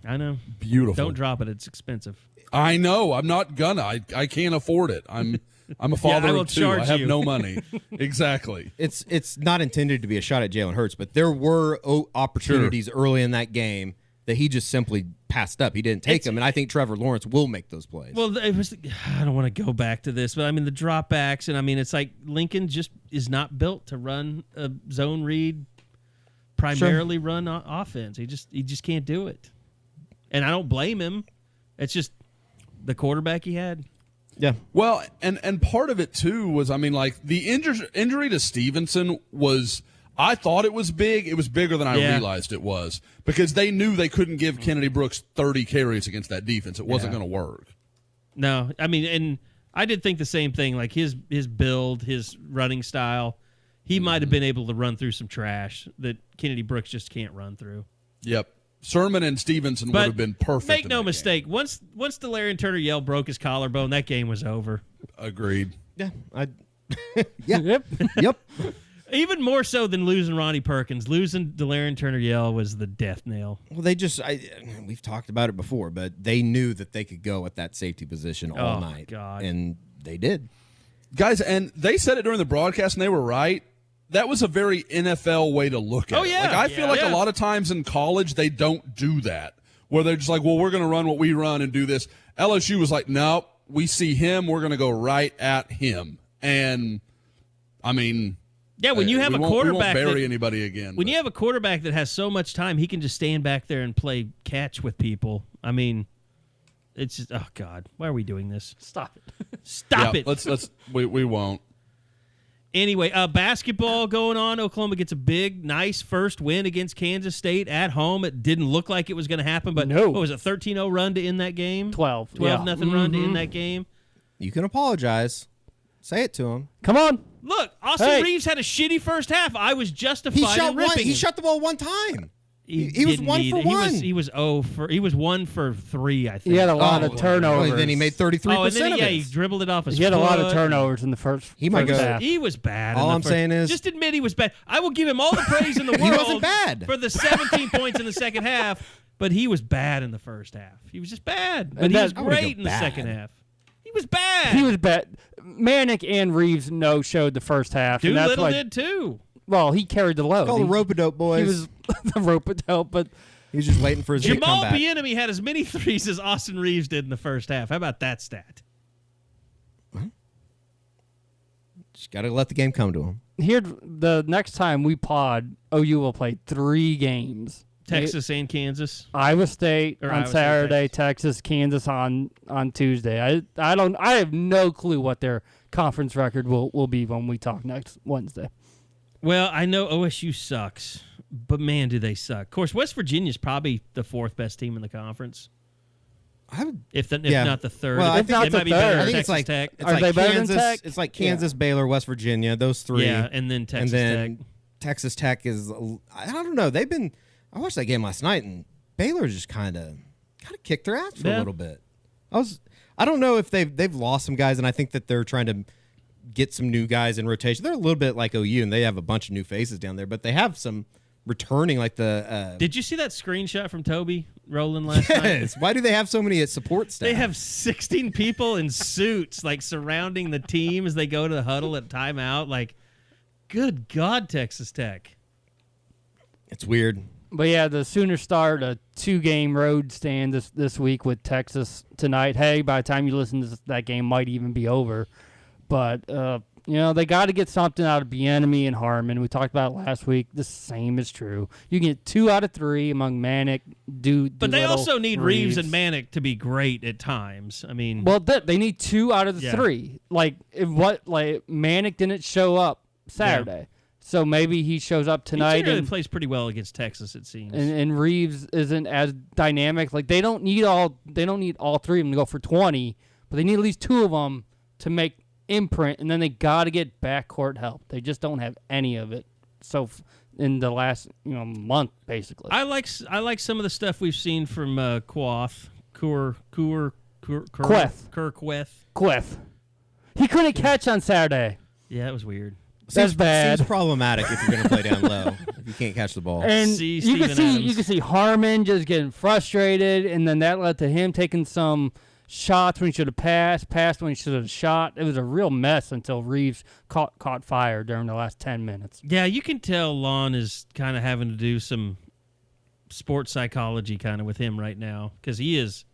Speaker 2: I know.
Speaker 5: Beautiful.
Speaker 2: Don't drop it. It's expensive.
Speaker 5: I know. I'm not gonna. I can't afford it. I'm a father
Speaker 2: I will
Speaker 5: of 2.
Speaker 2: charge
Speaker 5: I have
Speaker 2: you.
Speaker 5: no money. Exactly.
Speaker 3: It's not intended to be a shot at Jalen Hurts, but there were opportunities early in that game that he just simply passed up. He didn't take them, and I think Trevor Lawrence will make those plays.
Speaker 2: Well, it was. I don't want to go back to this, but I mean the dropbacks, and I mean it's like Lincoln just is not built to run a zone read, primarily run offense. He just can't do it, and I don't blame him. It's just the quarterback he had.
Speaker 3: Yeah.
Speaker 5: Well, and part of it too was, I mean, like the injury to Stevenson was. I thought it was big. It was bigger than I realized it was because they knew they couldn't give Kennedy Brooks 30 carries against that defense. It wasn't going to work.
Speaker 2: No, I mean, and I did think the same thing. Like his build, his running style, he might have been able to run through some trash that Kennedy Brooks just can't run through.
Speaker 5: Yep. Sermon and Stevenson would have been perfect.
Speaker 2: Make no mistake.
Speaker 5: Game.
Speaker 2: Once Delarian Turner-Yell broke his collarbone, that game was over.
Speaker 5: Agreed.
Speaker 3: Yeah, Yeah. Yep.
Speaker 2: Even more so than losing Ronnie Perkins. Losing Delarian Turner-Yell was the death nail.
Speaker 3: Well, we've talked about it before, but they knew that they could go at that safety position all night.
Speaker 2: God.
Speaker 3: And they did.
Speaker 5: Guys, and they said it during the broadcast, and they were right. That was a very NFL way to look at it.
Speaker 2: Yeah.
Speaker 5: Like, I feel like a lot of times in college, they don't do that, where they're just like, well, we're going to run what we run and do this. LSU was like, no, we see him, we're going to go right at him. And, I mean...
Speaker 2: Yeah, when you have a quarterback,
Speaker 5: we won't bury anybody again.
Speaker 2: When you have a quarterback that has so much time, he can just stand back there and play catch with people. I mean, it's just, oh God, why are we doing this?
Speaker 4: Stop it.
Speaker 2: Stop it.
Speaker 5: We won't.
Speaker 2: Anyway, basketball going on. Oklahoma gets a big, nice first win against Kansas State at home. It didn't look like it was going to happen, but
Speaker 4: No.
Speaker 2: what was it, 13-0 run to end that game?
Speaker 4: 12
Speaker 2: nothing run to end that game.
Speaker 3: You can apologize. Say it to him.
Speaker 4: Come on.
Speaker 2: Look, Austin Reeves had a shitty first half. I was justified in ripping
Speaker 3: He
Speaker 2: him.
Speaker 3: shot the ball one time. He was
Speaker 2: didn't
Speaker 3: 1 for
Speaker 2: either.
Speaker 3: 1.
Speaker 2: He was 1 for 3, I think.
Speaker 4: He had a lot of turnovers.
Speaker 3: Well, then he made 33%
Speaker 2: and then
Speaker 3: of
Speaker 2: he
Speaker 3: it.
Speaker 2: dribbled it off his
Speaker 4: He had a lot of
Speaker 2: foot.
Speaker 4: turnovers in the first half.
Speaker 2: He was bad.
Speaker 3: All
Speaker 2: in the
Speaker 3: I'm
Speaker 2: first.
Speaker 3: saying is-
Speaker 2: just admit he was bad. I will give him all the praise in the world
Speaker 3: He wasn't bad.
Speaker 2: for the 17 points in the second half, but he was bad in the first half. He was just bad. But
Speaker 4: And
Speaker 2: he
Speaker 4: that-
Speaker 2: was
Speaker 3: I wouldn't
Speaker 2: great
Speaker 3: go
Speaker 2: in the
Speaker 3: bad.
Speaker 2: second half. He was bad.
Speaker 4: He was bad. Manic and Reeves showed the first half. And that's
Speaker 2: Doolittle
Speaker 4: why,
Speaker 2: did too.
Speaker 4: well, he carried the load.
Speaker 3: Call the rope-a-dope, boys.
Speaker 4: He was the rope-a-dope, but
Speaker 3: He was just waiting for his big
Speaker 2: Jamal
Speaker 3: comeback.
Speaker 2: Bieniemy had as many threes as Austin Reeves did in the first half. How about that stat?
Speaker 3: Just got to let the game come to him.
Speaker 4: here the next time we pod, OU will play 3 games.
Speaker 2: Texas and Kansas.
Speaker 4: Iowa State
Speaker 2: Or
Speaker 4: on
Speaker 2: Iowa State,
Speaker 4: Saturday, Texas, Kansas on Tuesday. I have no clue what their conference record will be when we talk next Wednesday.
Speaker 2: Well, I know OSU sucks, but man, do they suck. Of course, West Virginia's probably the 4th best team in the conference. If not the 3rd.
Speaker 3: Well, I
Speaker 2: It
Speaker 3: think
Speaker 2: might
Speaker 4: the
Speaker 2: be
Speaker 4: third.
Speaker 2: better
Speaker 3: I
Speaker 2: than
Speaker 3: think it's
Speaker 2: Texas
Speaker 3: like
Speaker 2: Tech.
Speaker 3: it's
Speaker 4: Are
Speaker 3: like
Speaker 4: they better than
Speaker 3: Kansas.
Speaker 4: Tech?
Speaker 3: It's like Kansas, Baylor, West Virginia. Those 3.
Speaker 2: Yeah, and then Texas
Speaker 3: and then
Speaker 2: Tech.
Speaker 3: Texas Tech is. I don't know. I watched that game last night, and Baylor just kind of kicked their ass for a little bit. I don't know if they've lost some guys, and I think that they're trying to get some new guys in rotation. They're a little bit like OU, and they have a bunch of new faces down there, but they have some returning, like the.
Speaker 2: Did you see that screenshot from Toby Rowland last night?
Speaker 3: Yes. Why do they have so many at support staff?
Speaker 2: They have 16 people in suits, like surrounding the team as they go to the huddle at timeout. Like, good God, Texas Tech.
Speaker 3: It's weird.
Speaker 4: But yeah, the Sooners start a 2-game road stand this week with Texas tonight. Hey, by the time you listen to this, that game might even be over. But they got to get something out of Bieniemy and Harmon. We talked about it last week. The same is true. You can get 2 out of 3 among Manic,
Speaker 2: But they
Speaker 4: Doolittle,
Speaker 2: also need Reeves and Manic to be great at times. I mean,
Speaker 4: well, they need 2 out of the 3. Like Manic didn't show up Saturday, so maybe he shows up tonight.
Speaker 2: He generally
Speaker 4: and
Speaker 2: plays pretty well against Texas, it seems.
Speaker 4: and Reeves isn't as dynamic. Like they don't need all 3 of them to go for 20, but they need at least 2 of them to make imprint, and then they got to get backcourt help. They just don't have any of it. So in the last month, basically.
Speaker 2: I like some of the stuff we've seen from Queth.
Speaker 4: Queth. He couldn't catch on Saturday.
Speaker 2: Yeah, that was weird.
Speaker 4: That's bad.
Speaker 3: Seems problematic if you're going to play down low if you can't catch the ball.
Speaker 4: And
Speaker 2: See
Speaker 4: you
Speaker 2: Steven
Speaker 4: can
Speaker 2: Adams.
Speaker 4: see Harmon just getting frustrated, and then that led to him taking some shots when he should have passed when he should have shot. It was a real mess until Reeves caught fire during the last 10 minutes.
Speaker 2: Yeah, you can tell Lon is kind of having to do some sports psychology kind of with him right now because he is.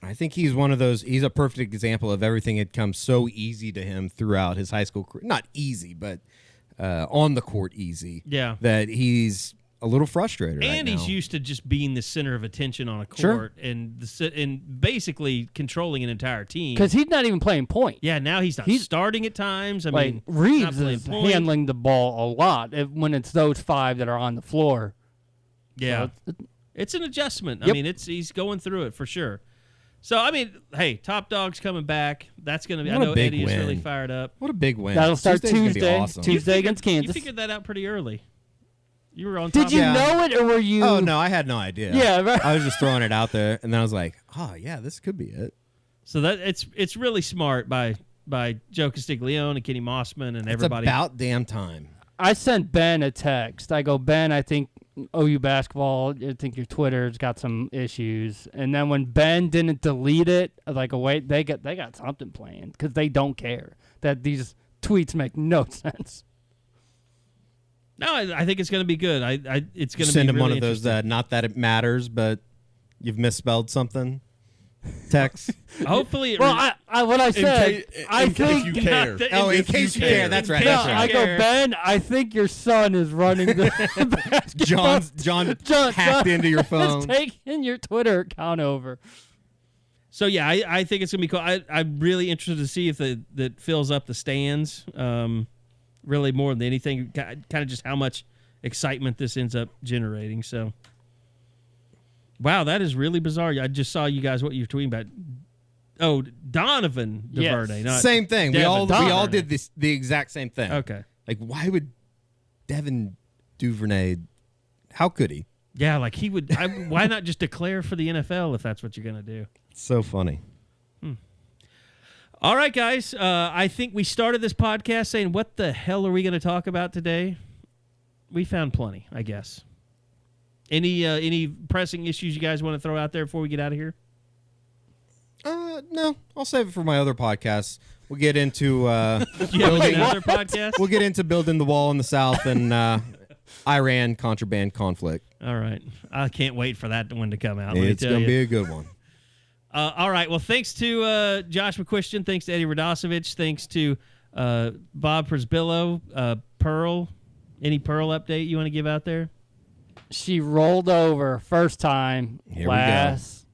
Speaker 3: I think he's one of those. He's a perfect example of everything had come so easy to him throughout his high school career. Not easy, but on the court easy.
Speaker 2: Yeah.
Speaker 3: That he's a little frustrated
Speaker 2: And
Speaker 3: right
Speaker 2: he's
Speaker 3: now.
Speaker 2: used to just being the center of attention on a court
Speaker 3: Sure.
Speaker 2: and basically controlling an entire team.
Speaker 4: Because he's not even playing point.
Speaker 2: Yeah, now he's not starting at times. I mean, not
Speaker 4: Reeves
Speaker 2: playing
Speaker 4: is
Speaker 2: point.
Speaker 4: handling the ball a lot when it's those 5 that are on the floor.
Speaker 2: Yeah,
Speaker 4: So
Speaker 2: it's an adjustment. I
Speaker 3: Yep.
Speaker 2: mean, he's going through it for sure. So I mean, hey, Top Dog's coming back. That's going to be.
Speaker 3: What
Speaker 2: I
Speaker 3: a
Speaker 2: know
Speaker 3: big
Speaker 2: Eddie is really
Speaker 3: win.
Speaker 2: fired up.
Speaker 3: What a big win.
Speaker 4: That'll start
Speaker 3: Tuesday's gonna be
Speaker 4: Tuesday.
Speaker 3: awesome.
Speaker 4: Tuesday against
Speaker 2: You
Speaker 4: Kansas.
Speaker 2: figured that out pretty early. You were on top.
Speaker 4: Did you
Speaker 3: Yeah.
Speaker 4: know it, or were you?
Speaker 3: Oh, no, I had no idea.
Speaker 4: Yeah, right.
Speaker 3: I was just throwing it out there, and then I was like, oh, yeah, this could be it.
Speaker 2: So that it's really smart by by Joe Castiglione and Kenny Mossman and everybody.
Speaker 3: It's about damn time.
Speaker 4: I sent Ben a text. I go, Ben, I think OU basketball, I think your Twitter's got some issues. And then when Ben didn't delete it, I was like, oh, wait, they got something planned because they don't care that these tweets make no sense.
Speaker 2: No, I think it's going to be good. It's going to
Speaker 3: send
Speaker 2: be
Speaker 3: him
Speaker 2: really
Speaker 3: one of those. Not that it matters, but you've misspelled something. Text.
Speaker 2: Hopefully,
Speaker 4: Well, what I said, I think
Speaker 5: if you care.
Speaker 3: In case you care. That's right.
Speaker 4: No,
Speaker 3: That's
Speaker 4: I
Speaker 3: right.
Speaker 4: go, Ben, I think your son is running the basketball.
Speaker 3: John hacked into your phone.
Speaker 4: Is taking your Twitter account over.
Speaker 2: So yeah, I think it's gonna be cool. I'm really interested to see if that fills up the stands. Really more than anything, kind of just how much excitement this ends up generating. So, wow, that is really bizarre. I just saw you guys what you're tweeting about. Oh, Donovan DuVernay. Not
Speaker 3: Same thing. We all did the exact same thing.
Speaker 2: Okay.
Speaker 3: Like, why would Devin Duvernay? How could he?
Speaker 2: Yeah, like he would. Why not just declare for the NFL if that's what you're gonna do?
Speaker 3: So funny.
Speaker 2: All right, guys. I think we started this podcast saying, what the hell are we going to talk about today? We found plenty, I guess. Any pressing issues you guys want to throw out there before we get out of here?
Speaker 3: No. I'll save it for my other podcast. We'll get into
Speaker 2: Another podcast?
Speaker 3: We'll get into building the wall in the South and Iran contraband conflict.
Speaker 2: All right. I can't wait for that one to come out.
Speaker 3: It's going to be a good one.
Speaker 2: All right. Well, thanks to Josh McCuistion. Thanks to Eddie Radosevich. Thanks to Bob Przbillo. Pearl. Any Pearl update you want to give out there?
Speaker 4: She rolled over first time last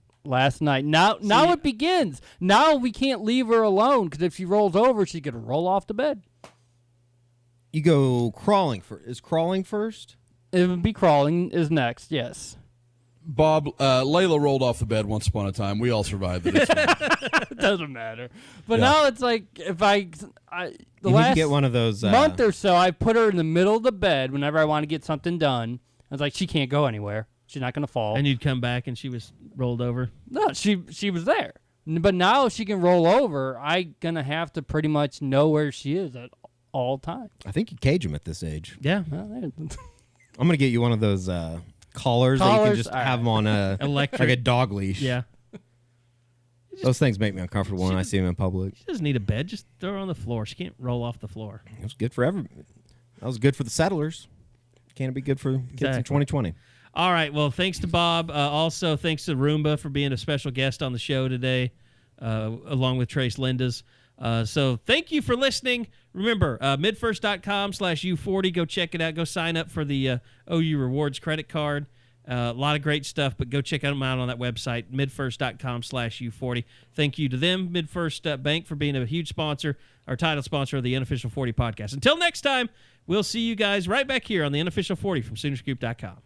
Speaker 4: night. Now it begins. Now we can't leave her alone because if she rolls over, she could roll off the bed.
Speaker 3: You go crawling first. Is crawling first?
Speaker 4: It would be crawling is next, yes.
Speaker 5: Bob, Layla rolled off the bed once upon a time. We all survived it. It's fine.
Speaker 4: It doesn't matter. But
Speaker 5: Yeah.
Speaker 4: now it's like if the
Speaker 3: You
Speaker 4: last
Speaker 3: need to get one of those.
Speaker 4: month or so, I put her in the middle of the bed whenever I want to get something done. I was like, she can't go anywhere. She's not going to fall.
Speaker 2: And you'd come back and she was rolled over?
Speaker 4: No, she was there. But now she can roll over. I'm going to have to pretty much know where she is at all times.
Speaker 3: I think you cage them at this age.
Speaker 2: Yeah.
Speaker 4: Well,
Speaker 3: I'm going to get you one of those collars that you can just have them on a
Speaker 2: Electric.
Speaker 3: like a dog leash.
Speaker 2: Yeah.
Speaker 3: Those things make me uncomfortable when I see them in public.
Speaker 2: She doesn't need a bed. Just throw her on the floor. She can't roll off the floor.
Speaker 3: It was good for That was good for the settlers. Can it be good for kids in
Speaker 2: Exactly.
Speaker 3: 2020?
Speaker 2: All right. Well, thanks to Bob. Also, thanks to Roomba for being a special guest on the show today, along with Trace Lindas. So thank you for listening. Remember, midfirst.com/U40. Go check it out. Go sign up for the OU Rewards credit card. A lot of great stuff, but go check them out on that website, midfirst.com/U40. Thank you to them, Midfirst Bank, for being a huge sponsor, our title sponsor of the Unofficial 40 podcast. Until next time, we'll see you guys right back here on the Unofficial 40 from Soonerscoop.com.